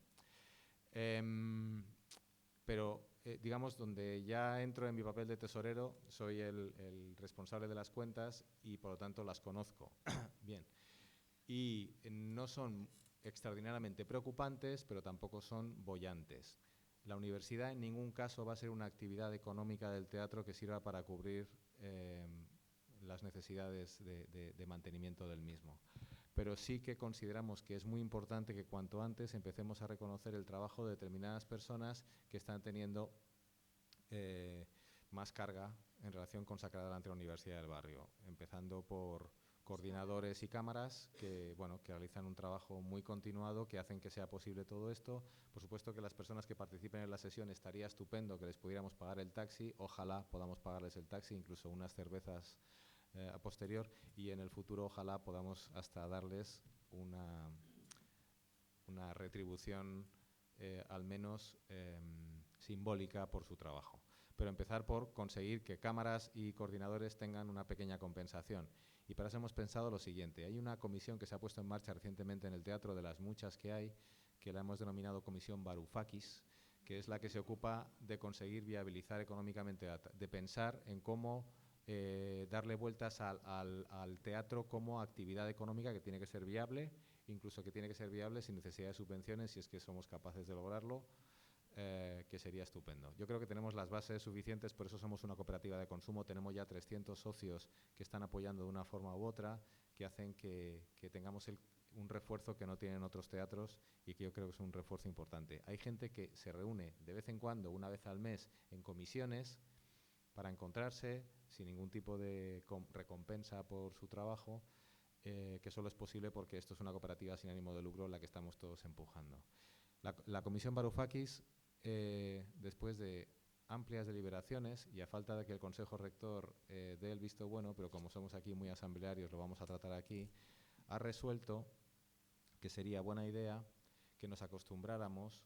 Pero, digamos, donde ya entro en mi papel de tesorero, soy el responsable de las cuentas y, por lo tanto, las conozco. Bien. Y no son extraordinariamente preocupantes, pero tampoco son bollantes. La universidad en ningún caso va a ser una actividad económica del teatro que sirva para cubrir las necesidades de mantenimiento del mismo. Pero sí que consideramos que es muy importante que cuanto antes empecemos a reconocer el trabajo de determinadas personas que están teniendo más carga en relación con sacar adelante la Universidad del Barrio, empezando por coordinadores y cámaras que, bueno, que realizan un trabajo muy continuado, que hacen que sea posible todo esto. Por supuesto que las personas que participen en la sesión, estaría estupendo que les pudiéramos pagar el taxi, ojalá podamos pagarles el taxi, incluso unas cervezas a posterior, y en el futuro ojalá podamos hasta darles una retribución al menos simbólica por su trabajo. Pero empezar por conseguir que cámaras y coordinadores tengan una pequeña compensación. Y para eso hemos pensado lo siguiente. Hay una comisión que se ha puesto en marcha recientemente en el teatro, de las muchas que hay, que la hemos denominado Comisión Varoufakis, que es la que se ocupa de conseguir viabilizar económicamente, de pensar en cómo darle vueltas al teatro como actividad económica que tiene que ser viable, incluso que tiene que ser viable sin necesidad de subvenciones, si es que somos capaces de lograrlo, que sería estupendo. Yo creo que tenemos las bases suficientes, por eso somos una cooperativa de consumo, tenemos ya 300 socios que están apoyando de una forma u otra, que hacen que tengamos un refuerzo que no tienen otros teatros y que yo creo que es un refuerzo importante. Hay gente que se reúne de vez en cuando, una vez al mes, en comisiones para encontrarse sin ningún tipo de recompensa por su trabajo, que solo es posible porque esto es una cooperativa sin ánimo de lucro en la que estamos todos empujando. La Comisión Varoufakis, después de amplias deliberaciones y a falta de que el Consejo Rector dé el visto bueno, pero como somos aquí muy asamblearios, lo vamos a tratar aquí, ha resuelto que sería buena idea que nos acostumbráramos,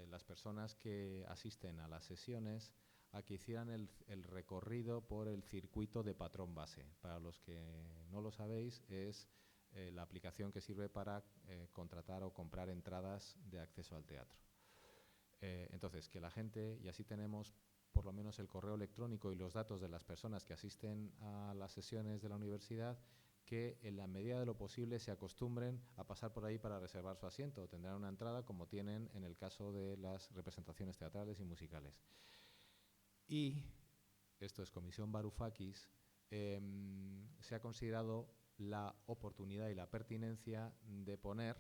las personas que asisten a las sesiones, a que hicieran el recorrido por el circuito de patrón base. Para los que no lo sabéis, es la aplicación que sirve para contratar o comprar entradas de acceso al teatro. Entonces, que la gente, y así tenemos por lo menos el correo electrónico y los datos de las personas que asisten a las sesiones de la universidad, que en la medida de lo posible se acostumbren a pasar por ahí para reservar su asiento. Tendrán una entrada como tienen en el caso de las representaciones teatrales y musicales. Y, esto es Comisión Varoufakis, se ha considerado la oportunidad y la pertinencia de poner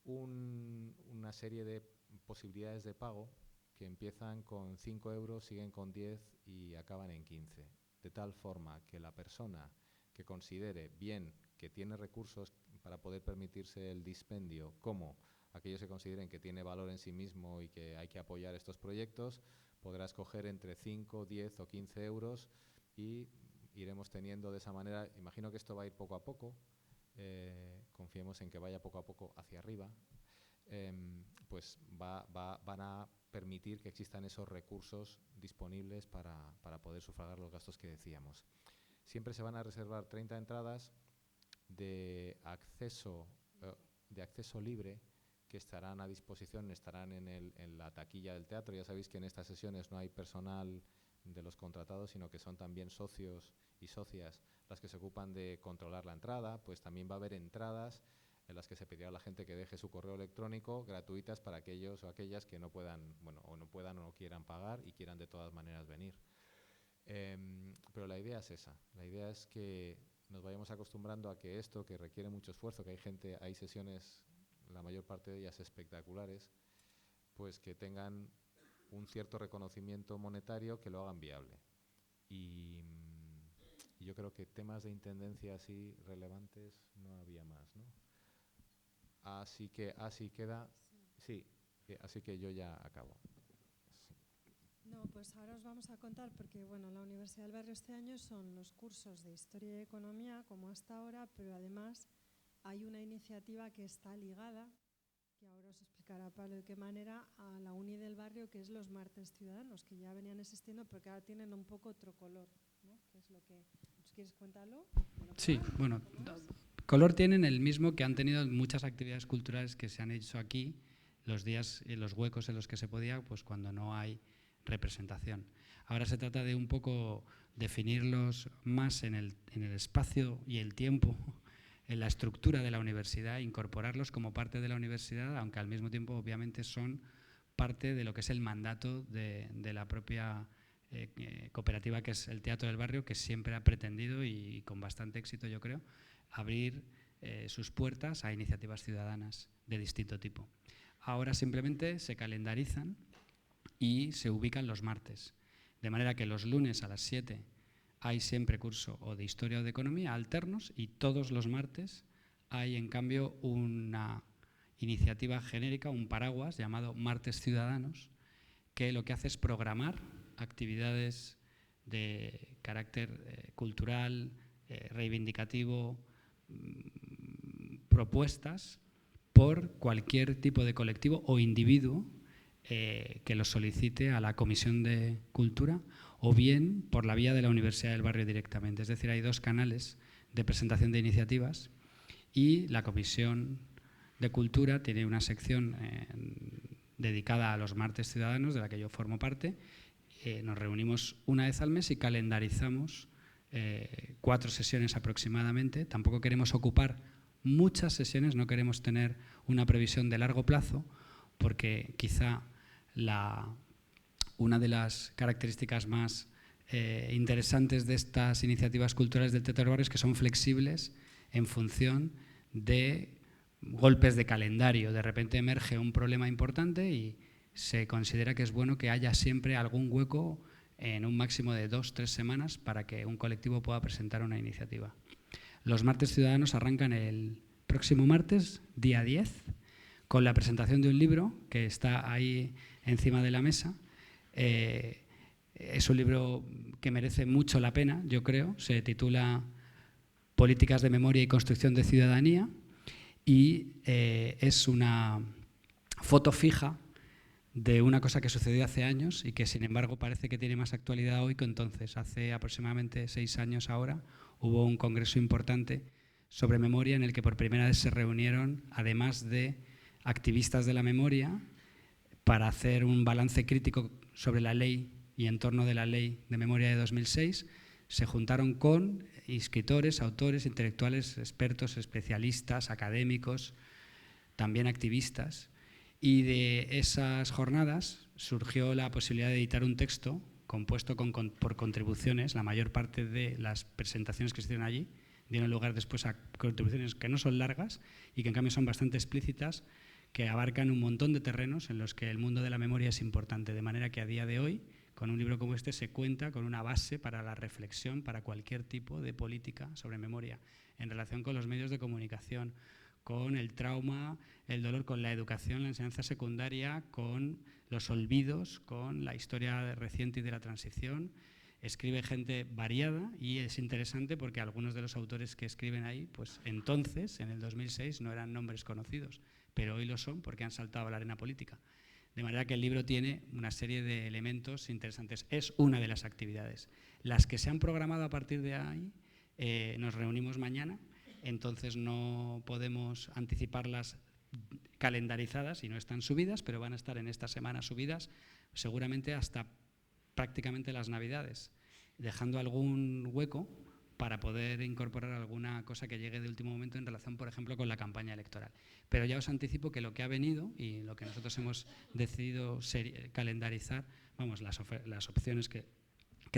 una serie de posibilidades de pago que empiezan con 5 euros, siguen con 10 y acaban en 15. De tal forma que la persona que considere bien que tiene recursos para poder permitirse el dispendio, como aquellos que consideren que tiene valor en sí mismo y que hay que apoyar estos proyectos, podrá escoger entre 5, 10 o 15 euros y iremos teniendo de esa manera. Imagino que esto va a ir poco a poco, confiemos en que vaya poco a poco hacia arriba, pues van a permitir que existan esos recursos disponibles para poder sufragar los gastos que decíamos. Siempre se van a reservar 30 entradas de acceso libre que estarán a disposición, estarán en la taquilla del teatro. Ya sabéis que en estas sesiones no hay personal de los contratados, sino que son también socios y socias las que se ocupan de controlar la entrada. Pues también va a haber entradas en las que se pedirá a la gente que deje su correo electrónico, gratuitas para aquellos o aquellas que no puedan, o no quieran pagar y quieran de todas maneras venir. Pero la idea es esa. La idea es que nos vayamos acostumbrando a que esto, que requiere mucho esfuerzo, que hay sesiones, la mayor parte de ellas espectaculares, pues que tengan un cierto reconocimiento monetario que lo hagan viable. Y yo creo que temas de intendencia así relevantes no había más, ¿no? Así queda. Sí, así que yo ya acabo. Sí. No, pues ahora os vamos a contar, porque bueno, la Universidad del Barrio este año son los cursos de Historia y Economía, como hasta ahora, pero además hay una iniciativa que está ligada, que ahora os explicará Pablo de qué manera, a la Uni del Barrio, que es los Martes Ciudadanos, que ya venían existiendo, pero que ahora tienen un poco otro color, ¿no? Que es lo que... ¿Quieres contarlo? Sí, bueno, color tienen el mismo que han tenido muchas actividades culturales que se han hecho aquí, los días y los huecos en los que se podía, pues cuando no hay representación. Ahora se trata de un poco definirlos más en el espacio y el tiempo, en la estructura de la universidad, incorporarlos como parte de la universidad, aunque al mismo tiempo obviamente son parte de lo que es el mandato de la propia cooperativa, que es el Teatro del Barrio, que siempre ha pretendido, y con bastante éxito yo creo, abrir sus puertas a iniciativas ciudadanas de distinto tipo. Ahora simplemente se calendarizan y se ubican los martes, de manera que los lunes a las 7 hay siempre curso o de Historia o de Economía alternos, y todos los martes hay en cambio una iniciativa genérica, un paraguas llamado Martes Ciudadanos, que lo que hace es programar actividades de carácter cultural, reivindicativo, propuestas por cualquier tipo de colectivo o individuo que lo solicite a la Comisión de Cultura, o bien por la vía de la Universidad del Barrio directamente. Es decir, hay dos canales de presentación de iniciativas, y la Comisión de Cultura tiene una sección dedicada a los Martes Ciudadanos, de la que yo formo parte. Nos reunimos una vez al mes y calendarizamos 4 sesiones aproximadamente. Tampoco queremos ocupar muchas sesiones, no queremos tener una previsión de largo plazo, porque quizá una de las características más interesantes de estas iniciativas culturales del Teatro del Barrio es que son flexibles en función de golpes de calendario. De repente emerge un problema importante y se considera que es bueno que haya siempre algún hueco en un máximo de 2 o 3 semanas para que un colectivo pueda presentar una iniciativa. Los Martes Ciudadanos arrancan el próximo martes, día 10, con la presentación de un libro que está ahí encima de la mesa. Es un libro que merece mucho la pena, yo creo. Se titula Políticas de Memoria y Construcción de Ciudadanía, y es una foto fija de una cosa que sucedió hace años y que sin embargo parece que tiene más actualidad hoy que entonces. Hace aproximadamente 6 años ahora hubo un congreso importante sobre memoria en el que por primera vez se reunieron, además de activistas de la memoria, para hacer un balance crítico sobre la ley y en torno de la ley de memoria de 2006, se juntaron con escritores, autores, intelectuales, expertos, especialistas, académicos, también activistas. Y de esas jornadas surgió la posibilidad de editar un texto compuesto por contribuciones. La mayor parte de las presentaciones que se hicieron allí dieron lugar después a contribuciones que no son largas y que en cambio son bastante explícitas, que abarcan un montón de terrenos en los que el mundo de la memoria es importante, de manera que a día de hoy, con un libro como este, se cuenta con una base para la reflexión, para cualquier tipo de política sobre memoria, en relación con los medios de comunicación, con el trauma, el dolor, con la educación, la enseñanza secundaria, con los olvidos, con la historia reciente y de la transición. Escribe gente variada y es interesante porque algunos de los autores que escriben ahí, pues entonces, en el 2006, no eran nombres conocidos, pero hoy lo son porque han saltado a la arena política. De manera que el libro tiene una serie de elementos interesantes. Es una de las actividades. Las que se han programado a partir de ahí, nos reunimos mañana, entonces no podemos anticiparlas calendarizadas y no están subidas, pero van a estar en esta semana subidas seguramente hasta prácticamente las Navidades, dejando algún hueco para poder incorporar alguna cosa que llegue de último momento en relación, por ejemplo, con la campaña electoral. Pero ya os anticipo que lo que ha venido y lo que nosotros hemos decidido calendarizar, vamos, las opciones que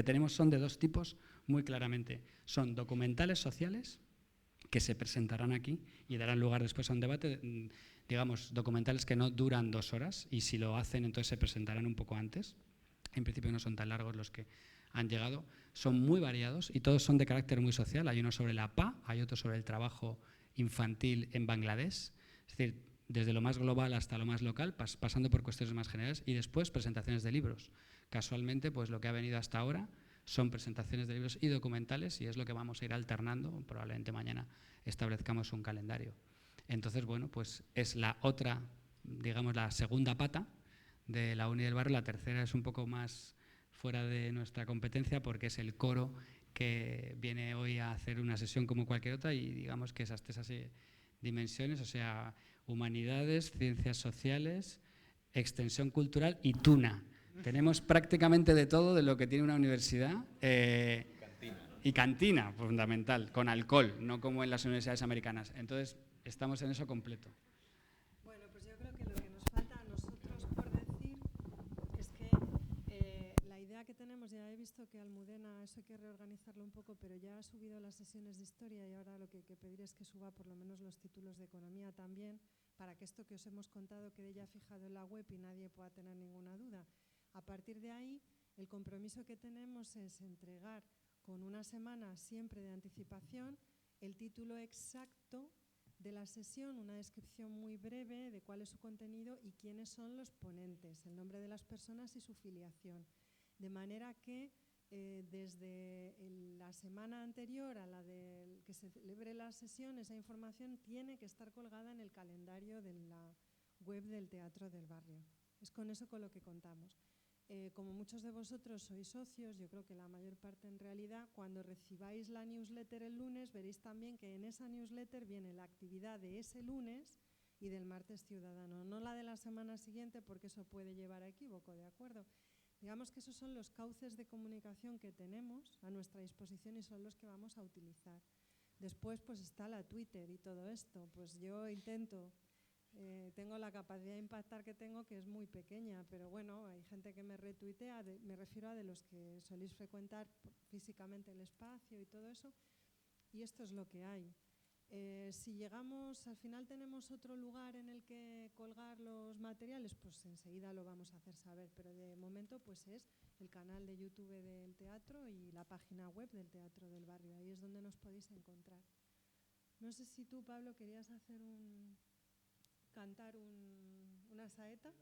tenemos son de dos tipos muy claramente. Son documentales sociales, que se presentarán aquí y darán lugar después a un debate, digamos, documentales que no duran 2 horas y si lo hacen entonces se presentarán un poco antes. En principio no son tan largos los que han llegado, son muy variados y todos son de carácter muy social. Hay uno sobre la PA, hay otro sobre el trabajo infantil en Bangladesh, es decir, desde lo más global hasta lo más local, pasando por cuestiones más generales, y después presentaciones de libros. Casualmente, pues lo que ha venido hasta ahora son presentaciones de libros y documentales y es lo que vamos a ir alternando. Probablemente mañana establezcamos un calendario. Entonces, bueno, pues es la otra, digamos, la segunda pata de la Uni del Barrio. La tercera es un poco más fuera de nuestra competencia porque es el coro que viene hoy a hacer una sesión como cualquier otra y digamos que esas tres dimensiones, o sea, humanidades, ciencias sociales, extensión cultural y tuna. Tenemos prácticamente de todo de lo que tiene una universidad y cantina, fundamental, con alcohol, no como en las universidades americanas. Entonces, estamos en eso completo. Bueno, pues yo creo que lo que nos falta a nosotros por decir es que la idea que tenemos, ya he visto que Almudena, eso hay que reorganizarlo un poco, pero ya ha subido las sesiones de historia y ahora lo que hay que pedir es que suba por lo menos los títulos de economía también, para que esto que os hemos contado quede ya fijado en la web y nadie pueda tener ninguna duda. A partir de ahí, el compromiso que tenemos es entregar con una semana siempre de anticipación el título exacto de la sesión, una descripción muy breve de cuál es su contenido y quiénes son los ponentes, el nombre de las personas y su filiación. De manera que desde la semana anterior a la de que se celebre la sesión, esa información tiene que estar colgada en el calendario de la web del Teatro del Barrio. Es con eso con lo que contamos. Como muchos de vosotros sois socios, yo creo que la mayor parte en realidad, cuando recibáis la newsletter el lunes, veréis también que en esa newsletter viene la actividad de ese lunes y del martes ciudadano, no la de la semana siguiente porque eso puede llevar a equívoco, ¿de acuerdo? Digamos que esos son los cauces de comunicación que tenemos a nuestra disposición y son los que vamos a utilizar. Después pues está la Twitter y todo esto, pues yo intento... tengo la capacidad de impactar que tengo, que es muy pequeña, pero bueno, hay gente que me retuitea, me refiero a de los que soléis frecuentar físicamente el espacio y todo eso, y esto es lo que hay. Si llegamos, al final tenemos otro lugar en el que colgar los materiales, pues enseguida lo vamos a hacer saber, pero de momento pues es el canal de YouTube del teatro y la página web del Teatro del Barrio, ahí es donde nos podéis encontrar. No sé si tú, Pablo, querías hacer cantar una saeta.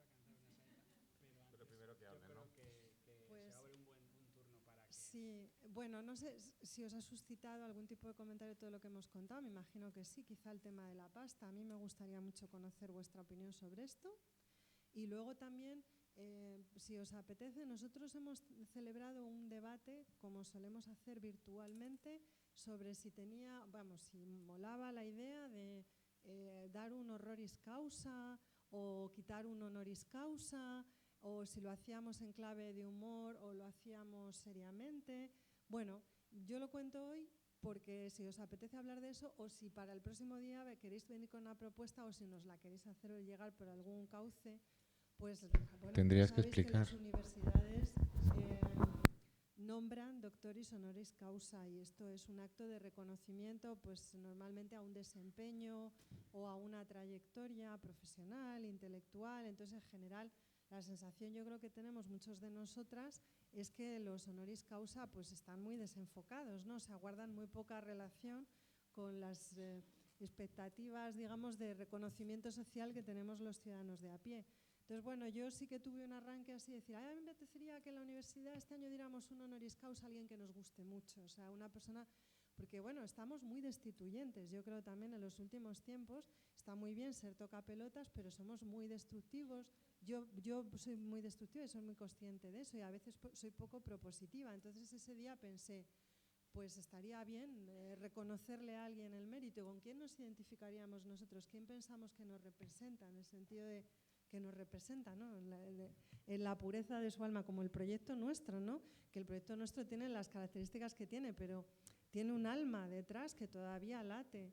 Pero primero que hable, ¿no? Pues, se abre un buen turno para que... Sí, bueno, no sé si os ha suscitado algún tipo de comentario de todo lo que hemos contado, me imagino que sí, quizá el tema de la pasta. A mí me gustaría mucho conocer vuestra opinión sobre esto. Y luego también, si os apetece, nosotros hemos celebrado un debate, como solemos hacer virtualmente, sobre si si molaba la idea de dar un horroris causa o quitar un honoris causa, o si lo hacíamos en clave de humor o lo hacíamos seriamente. Bueno, yo lo cuento hoy porque si os apetece hablar de eso, o si para el próximo día queréis venir con una propuesta, o si nos la queréis hacer llegar por algún cauce, pues bueno, Tendrías que sabéis explicar. que las universidades nombran doctoris honoris causa, y esto es un acto de reconocimiento, pues normalmente a un desempeño o a una trayectoria profesional, intelectual. Entonces, en general, la sensación yo creo que tenemos muchos de nosotras es que los honoris causa pues están muy desenfocados, ¿no? O sea, guardan muy poca relación con las expectativas, digamos, de reconocimiento social que tenemos los ciudadanos de a pie. Entonces, bueno, yo sí que tuve un arranque así, de decir, a mí me apetecería que en la universidad este año diéramos un honoris causa a alguien que nos guste mucho, o sea, una persona, porque bueno, estamos muy destituyentes, yo creo también en los últimos tiempos, está muy bien ser tocapelotas, pero somos muy destructivos. Yo soy muy destructiva y soy muy consciente de eso, y a veces soy poco propositiva. Entonces ese día pensé, pues estaría bien reconocerle a alguien el mérito. ¿Con quién nos identificaríamos nosotros? ¿Quién pensamos que nos representa? En el sentido de que nos representa, ¿no? En la pureza de su alma, como el proyecto nuestro, ¿no? Que el proyecto nuestro tiene las características que tiene, pero tiene un alma detrás que todavía late.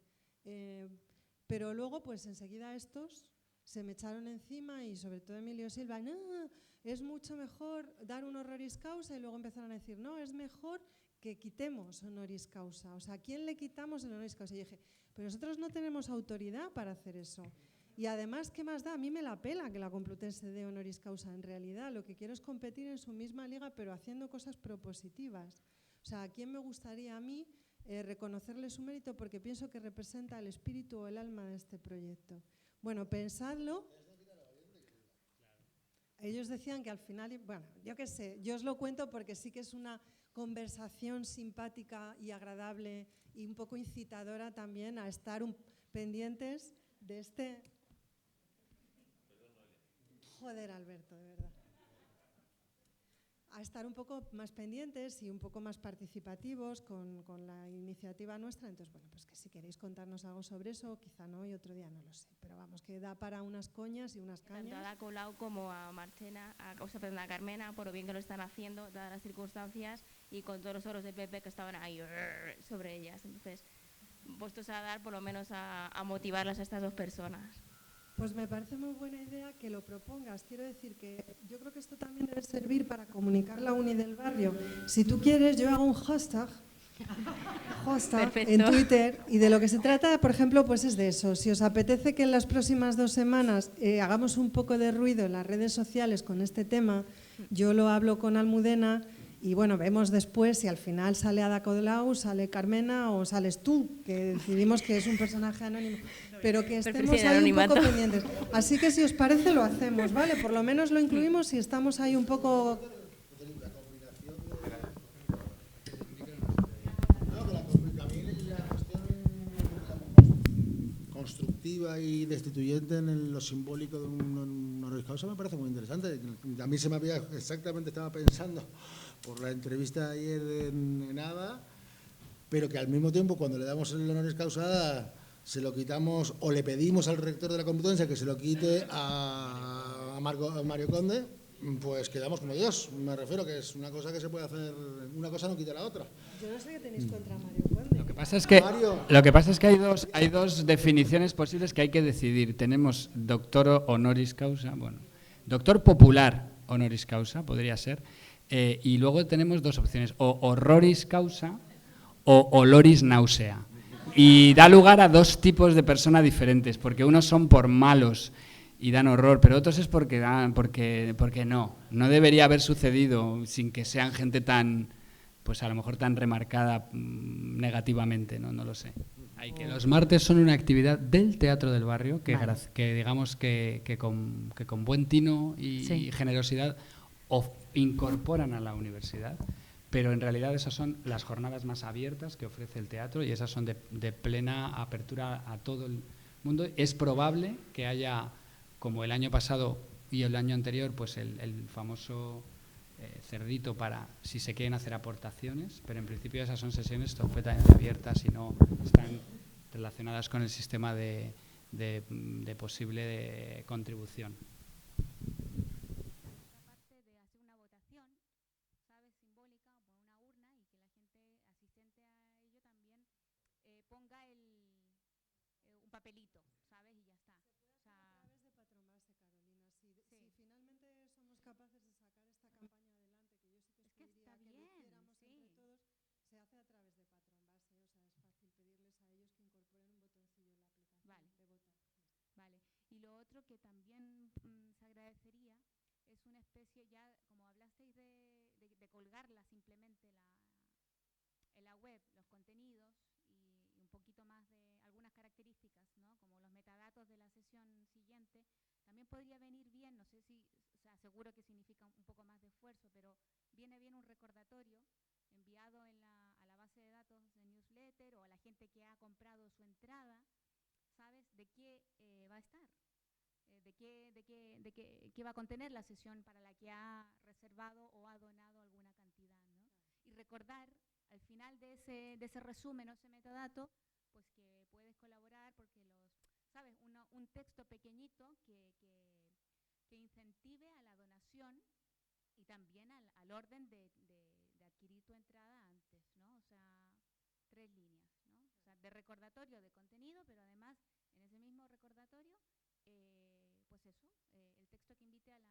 Pero luego, pues enseguida estos se me echaron encima, y sobre todo Emilio Silva, no, es mucho mejor dar un honoris causa, y luego empezaron a decir, no, es mejor que quitemos honoris causa. O sea, ¿a quién le quitamos el honoris causa? Y dije, pero nosotros no tenemos autoridad para hacer eso. Y además, ¿qué más da? A mí me la pela que la Complutense dé honoris causa. En realidad, lo que quiero es competir en su misma liga, pero haciendo cosas propositivas. O sea, ¿a quién me gustaría a mí reconocerle su mérito? Porque pienso que representa el espíritu o el alma de este proyecto. Bueno, pensadlo. Ellos decían que al final, bueno, yo qué sé, yo os lo cuento porque sí que es una conversación simpática y agradable y un poco incitadora también a estar pendientes de este... Joder, Alberto, de verdad. A estar un poco más pendientes y un poco más participativos con la iniciativa nuestra. Entonces, bueno, pues que si queréis contarnos algo sobre eso, quizá no, y otro día no lo sé. Pero vamos, que da para unas coñas y unas cañas. Tanto a Colau como a Marchena, a Carmena, por lo bien que lo están haciendo, dadas las circunstancias, y con todos los oros del PP que estaban ahí sobre ellas. Entonces, puestos a dar, por lo menos a motivarlas a estas dos personas. Pues me parece muy buena idea que lo propongas. Quiero decir que yo creo que esto también debe servir para comunicar la uni del barrio. Si tú quieres, yo hago un hashtag en Twitter, y de lo que se trata, por ejemplo, pues es de eso. Si os apetece que en las próximas 2 semanas hagamos un poco de ruido en las redes sociales con este tema, yo lo hablo con Almudena. Y bueno, vemos después si al final sale Ada Colau, sale Carmena o sales tú, que decidimos que es un personaje anónimo. Pero que estemos ahí un poco pendientes. Así que si os parece lo hacemos, ¿vale? Por lo menos lo incluimos y estamos ahí un poco... Constructiva y destituyente en lo simbólico de un honoris causa me parece muy interesante. A mí se me había, exactamente estaba pensando por la entrevista de ayer en ADA, pero que al mismo tiempo cuando le damos el honoris causa se lo quitamos, o le pedimos al rector de la Complutense que se lo quite a Mario Conde, pues quedamos como Dios. Me refiero que es una cosa que se puede hacer, una cosa no quita la otra. Yo no sé qué tenéis contra Mario Conde. Lo que pasa es que hay dos definiciones posibles que hay que decidir. Tenemos doctor honoris causa, bueno, doctor popular honoris causa, podría ser, y luego tenemos 2 opciones, o horroris causa o oloris nausea. Y da lugar a 2 tipos de personas diferentes, porque unos son por malos y dan horror, pero otros es porque no debería haber sucedido sin que sean gente tan, pues a lo mejor tan remarcada negativamente, no lo sé. Hay que los martes son una actividad del Teatro del Barrio que digamos que con buen tino y generosidad incorporan a la universidad. Pero en realidad esas son las jornadas más abiertas que ofrece el teatro, y esas son de plena apertura a todo el mundo. Es probable que haya, como el año pasado y el año anterior, pues el famoso cerdito para si se quieren hacer aportaciones, pero en principio esas son sesiones completamente abiertas y no están relacionadas con el sistema de de posible contribución. Aparte de hacer una votación, ¿sabes?, simbólica o por una urna, y que la gente asistente a ello también ponga un papelito, ¿sabes?, y ya está. O sea, A través de Patrón Base, Carolina. Si finalmente somos capaces de sacar esta campaña adelante, que yo sí que os es que pediría está que lo bien, hiciéramos sí. entre todos, se hace a través de Patrón Base. O sea, es fácil pedirles a ellos que incorporen un botoncillo en la aplicación Vale. de votar. Vale. Y lo otro que también se agradecería es una especie, ya como hablasteis de colgarla simplemente en la web, los contenidos y un poquito más de algunas características, ¿no?, como los metadatos de la sesión siguiente, también podría venir bien, no sé si, o sea, seguro que significa un poco más de esfuerzo, pero viene bien un recordatorio enviado a la base de datos de newsletter o a la gente que ha comprado su entrada, ¿sabes?, de qué va a estar, de qué va a contener la sesión para la que ha reservado o ha donado alguna cantidad, ¿no? Y recordar al final de ese resumen o ese metadato, pues que puedes colaborar porque ¿sabes?, un texto pequeñito que incentive a la donación y también al orden de adquirir tu entrada antes, ¿no? O sea, 3 líneas, ¿no? O sea, de recordatorio de contenido, pero además en ese mismo recordatorio, pues eso, el texto que invite a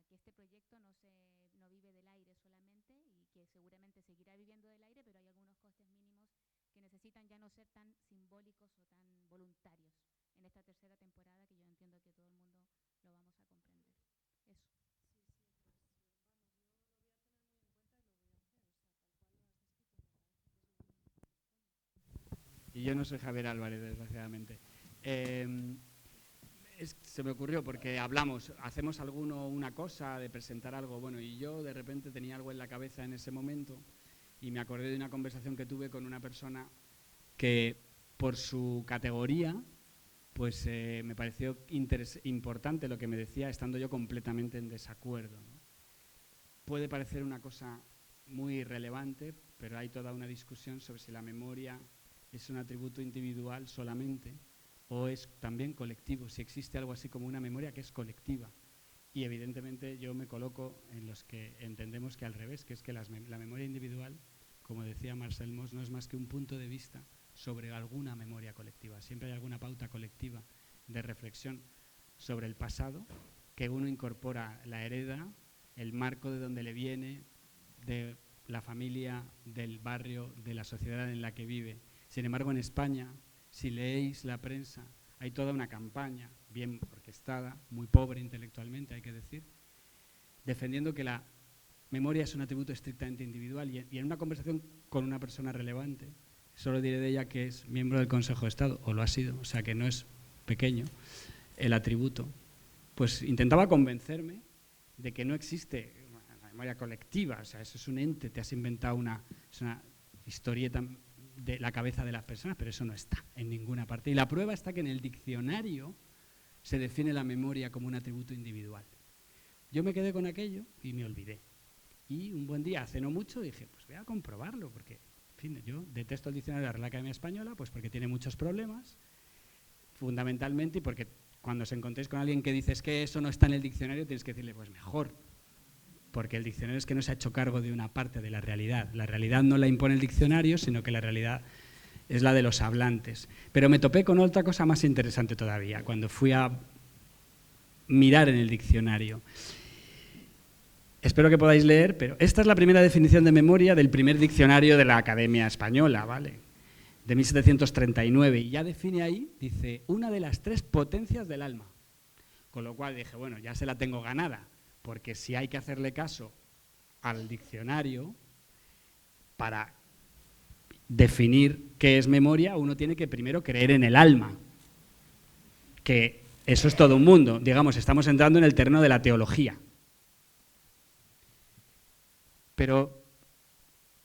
que este proyecto no vive del aire solamente y que seguramente seguirá viviendo del aire, pero hay algunos costes mínimos que necesitan ya no ser tan simbólicos o tan voluntarios en esta tercera temporada, que yo entiendo que todo el mundo lo vamos a comprender. Eso. Y yo no soy Javier Álvarez, desgraciadamente. Se me ocurrió porque hacemos una cosa de presentar algo, bueno, y yo de repente tenía algo en la cabeza en ese momento y me acordé de una conversación que tuve con una persona que por su categoría, pues me pareció importante lo que me decía, estando yo completamente en desacuerdo, ¿no? Puede parecer una cosa muy relevante, pero hay toda una discusión sobre si la memoria es un atributo individual solamente o es también colectivo, si existe algo así como una memoria que es colectiva. Y evidentemente yo me coloco en los que entendemos que al revés, que es que la memoria individual, como decía Marcel Mauss, no es más que un punto de vista sobre alguna memoria colectiva. Siempre hay alguna pauta colectiva de reflexión sobre el pasado que uno incorpora, la hereda, el marco de donde le viene, de la familia, del barrio, de la sociedad en la que vive. Sin embargo, en España, si leéis la prensa, hay toda una campaña bien orquestada, muy pobre intelectualmente, hay que decir, defendiendo que la memoria es un atributo estrictamente individual. Y en una conversación con una persona relevante, solo diré de ella que es miembro del Consejo de Estado, o lo ha sido, o sea que no es pequeño el atributo, pues intentaba convencerme de que no existe la memoria colectiva, o sea, eso es un ente, te has inventado una historieta de la cabeza de las personas, pero eso no está en ninguna parte. Y la prueba está que en el diccionario se define la memoria como un atributo individual. Yo me quedé con aquello y me olvidé. Y un buen día, hace no mucho, dije, pues voy a comprobarlo, porque, en fin, yo detesto el diccionario de la Real Academia Española, pues porque tiene muchos problemas, fundamentalmente, y porque cuando os encontréis con alguien que dices que eso no está en el diccionario, tienes que decirle, pues mejor, porque el diccionario es que no se ha hecho cargo de una parte de la realidad. La realidad no la impone el diccionario, sino que la realidad es la de los hablantes. Pero me topé con otra cosa más interesante todavía, cuando fui a mirar en el diccionario. Espero que podáis leer, pero esta es la primera definición de memoria del primer diccionario de la Academia Española, ¿vale?, de 1739, y ya define ahí, dice, una de las 3 potencias del alma. Con lo cual dije, bueno, ya se la tengo ganada, porque si hay que hacerle caso al diccionario para definir qué es memoria, uno tiene que primero creer en el alma, que eso es todo un mundo. Digamos, estamos entrando en el terreno de la teología. Pero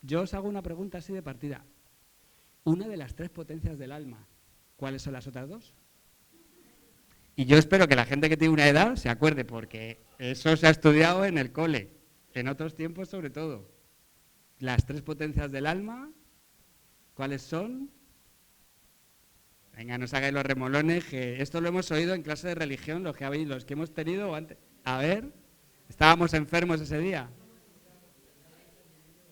yo os hago una pregunta así de partida. Una de las 3 potencias del alma, ¿cuáles son las otras 2? Y yo espero que la gente que tiene una edad se acuerde, porque eso se ha estudiado en el cole, en otros tiempos sobre todo. Las 3 potencias del alma, ¿cuáles son? Venga, no os hagáis los remolones, que esto lo hemos oído en clase de religión, los que hemos tenido antes. A ver, ¿estábamos enfermos ese día?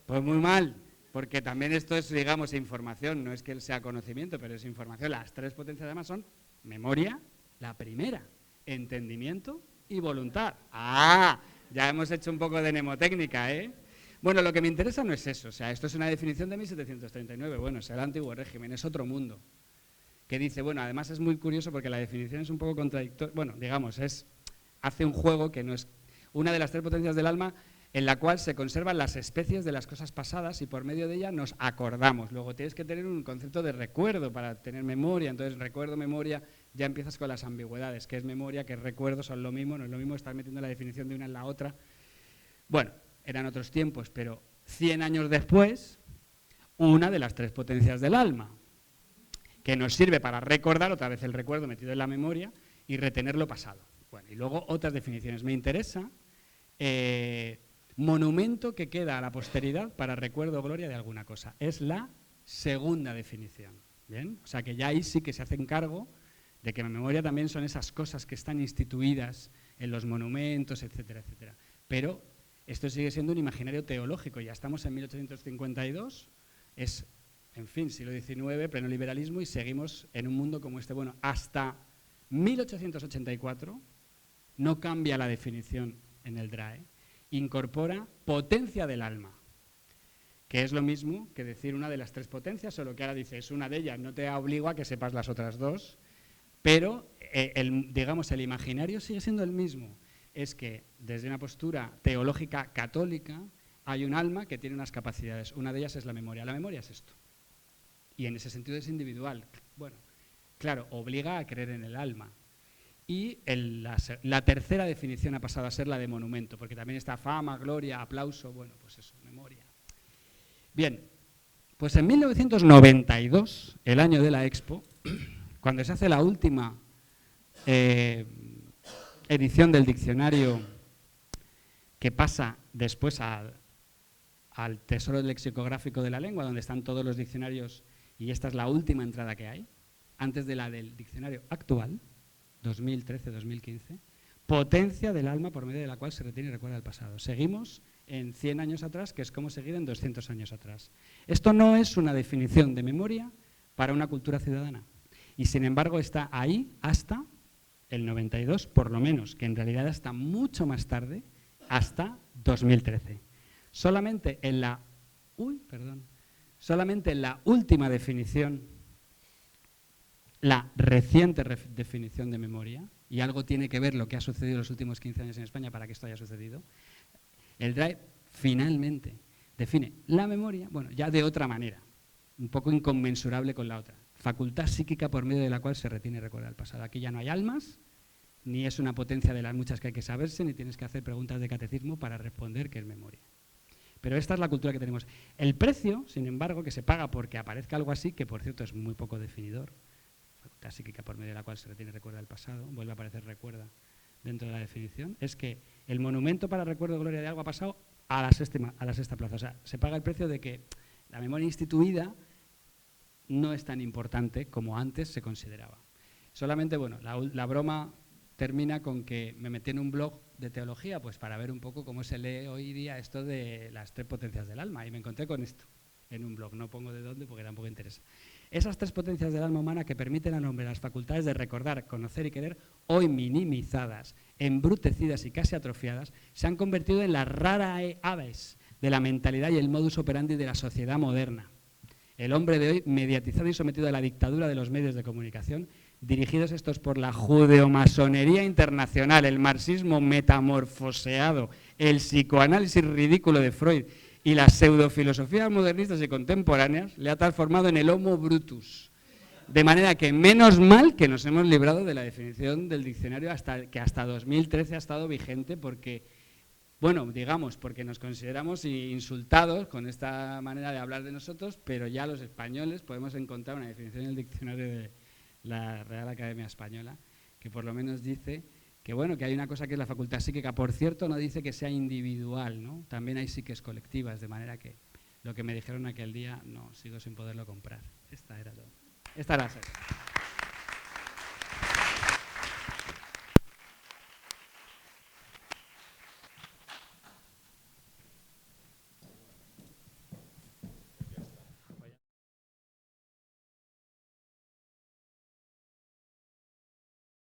Pues muy mal, porque también esto es, digamos, información, no es que sea conocimiento, pero es información. Las 3 potencias además son memoria, la primera, entendimiento y voluntad. ¡Ah! Ya hemos hecho un poco de mnemotécnica, ¿eh? Bueno, lo que me interesa no es eso, o sea, esto es una definición de 1739, bueno, es el antiguo régimen, es otro mundo. Que dice, bueno, además es muy curioso porque la definición es un poco contradictoria, bueno, digamos, hace un juego que no es una de las 3 potencias del alma en la cual se conservan las especies de las cosas pasadas y por medio de ella nos acordamos. Luego tienes que tener un concepto de recuerdo para tener memoria, entonces recuerdo, memoria, ya empiezas con las ambigüedades, que es memoria, que es recuerdo, son lo mismo, no es lo mismo estar metiendo la definición de una en la otra. Bueno, eran otros tiempos, pero 100 años después, una de las 3 potencias del alma, que nos sirve para recordar, otra vez el recuerdo metido en la memoria, y retener lo pasado. Bueno, y luego otras definiciones. Me interesa monumento que queda a la posteridad para recuerdo o gloria de alguna cosa. Es la segunda definición. ¿Bien? O sea que ya ahí sí que se hacen cargo de que la memoria también son esas cosas que están instituidas en los monumentos, etcétera, etcétera. Pero esto sigue siendo un imaginario teológico. Ya estamos en 1852, es... En fin, siglo XIX, pleno liberalismo, y seguimos en un mundo como este. Bueno, hasta 1884 no cambia la definición en el DRAE, incorpora potencia del alma, que es lo mismo que decir una de las 3 potencias, solo que ahora dice, es una de ellas, no te obligo a que sepas las otras 2, pero digamos, el imaginario sigue siendo el mismo. Es que desde una postura teológica católica hay un alma que tiene unas capacidades, una de ellas es la memoria. La memoria es esto. Y en ese sentido es individual. Bueno, claro, obliga a creer en el alma. Y la tercera definición ha pasado a ser la de monumento, porque también está fama, gloria, aplauso, bueno, pues eso, memoria. Bien, pues en 1992, el año de la Expo, cuando se hace la última edición del diccionario que pasa después al tesoro lexicográfico de la lengua, donde están todos los diccionarios, y esta es la última entrada que hay, antes de la del diccionario actual, 2013-2015, potencia del alma por medio de la cual se retiene y recuerda el pasado. Seguimos en 100 años atrás, que es como seguir en 200 años atrás. Esto no es una definición de memoria para una cultura ciudadana, y sin embargo está ahí hasta el 92, por lo menos, que en realidad hasta mucho más tarde, hasta 2013. Solamente en la última definición, la reciente definición de memoria, y algo tiene que ver lo que ha sucedido en los últimos 15 años en España para que esto haya sucedido, el DRAE finalmente define la memoria, bueno, ya de otra manera, un poco inconmensurable con la otra, facultad psíquica por medio de la cual se retiene y recuerda el pasado. Aquí ya no hay almas, ni es una potencia de las muchas que hay que saberse, ni tienes que hacer preguntas de catecismo para responder qué es memoria. Pero esta es la cultura que tenemos. El precio, sin embargo, que se paga porque aparezca algo así, que por cierto es muy poco definidor, facultad psíquica por medio de la cual se retiene y recuerda el pasado, vuelve a aparecer recuerda dentro de la definición, es que el monumento para recuerdo de gloria de algo ha pasado a la sexta plaza. O sea, se paga el precio de que la memoria instituida no es tan importante como antes se consideraba. Solamente, bueno, la broma termina con que me metí en un blog de teología pues para ver un poco cómo se lee hoy día esto de las 3 potencias del alma, y me encontré con esto en un blog, no pongo de dónde porque tampoco interesa. Esas 3 potencias del alma humana que permiten al hombre las facultades de recordar, conocer y querer, hoy minimizadas, embrutecidas y casi atrofiadas, se han convertido en las rarae aves de la mentalidad y el modus operandi de la sociedad moderna. El hombre de hoy, mediatizado y sometido a la dictadura de los medios de comunicación, dirigidos estos por la judeomasonería internacional, el marxismo metamorfoseado, el psicoanálisis ridículo de Freud y las pseudofilosofías modernistas y contemporáneas, le ha transformado en el Homo Brutus. De manera que menos mal que nos hemos librado de la definición del diccionario que hasta 2013 ha estado vigente porque, bueno, digamos, porque nos consideramos insultados con esta manera de hablar de nosotros, pero ya los españoles podemos encontrar una definición en el diccionario de la Real Academia Española, que por lo menos dice que, bueno, que hay una cosa que es la facultad psíquica. Por cierto, no dice que sea individual, ¿no? También hay psiques colectivas, de manera que lo que me dijeron aquel día, no, sigo sin poderlo comprar. Esta era la serie.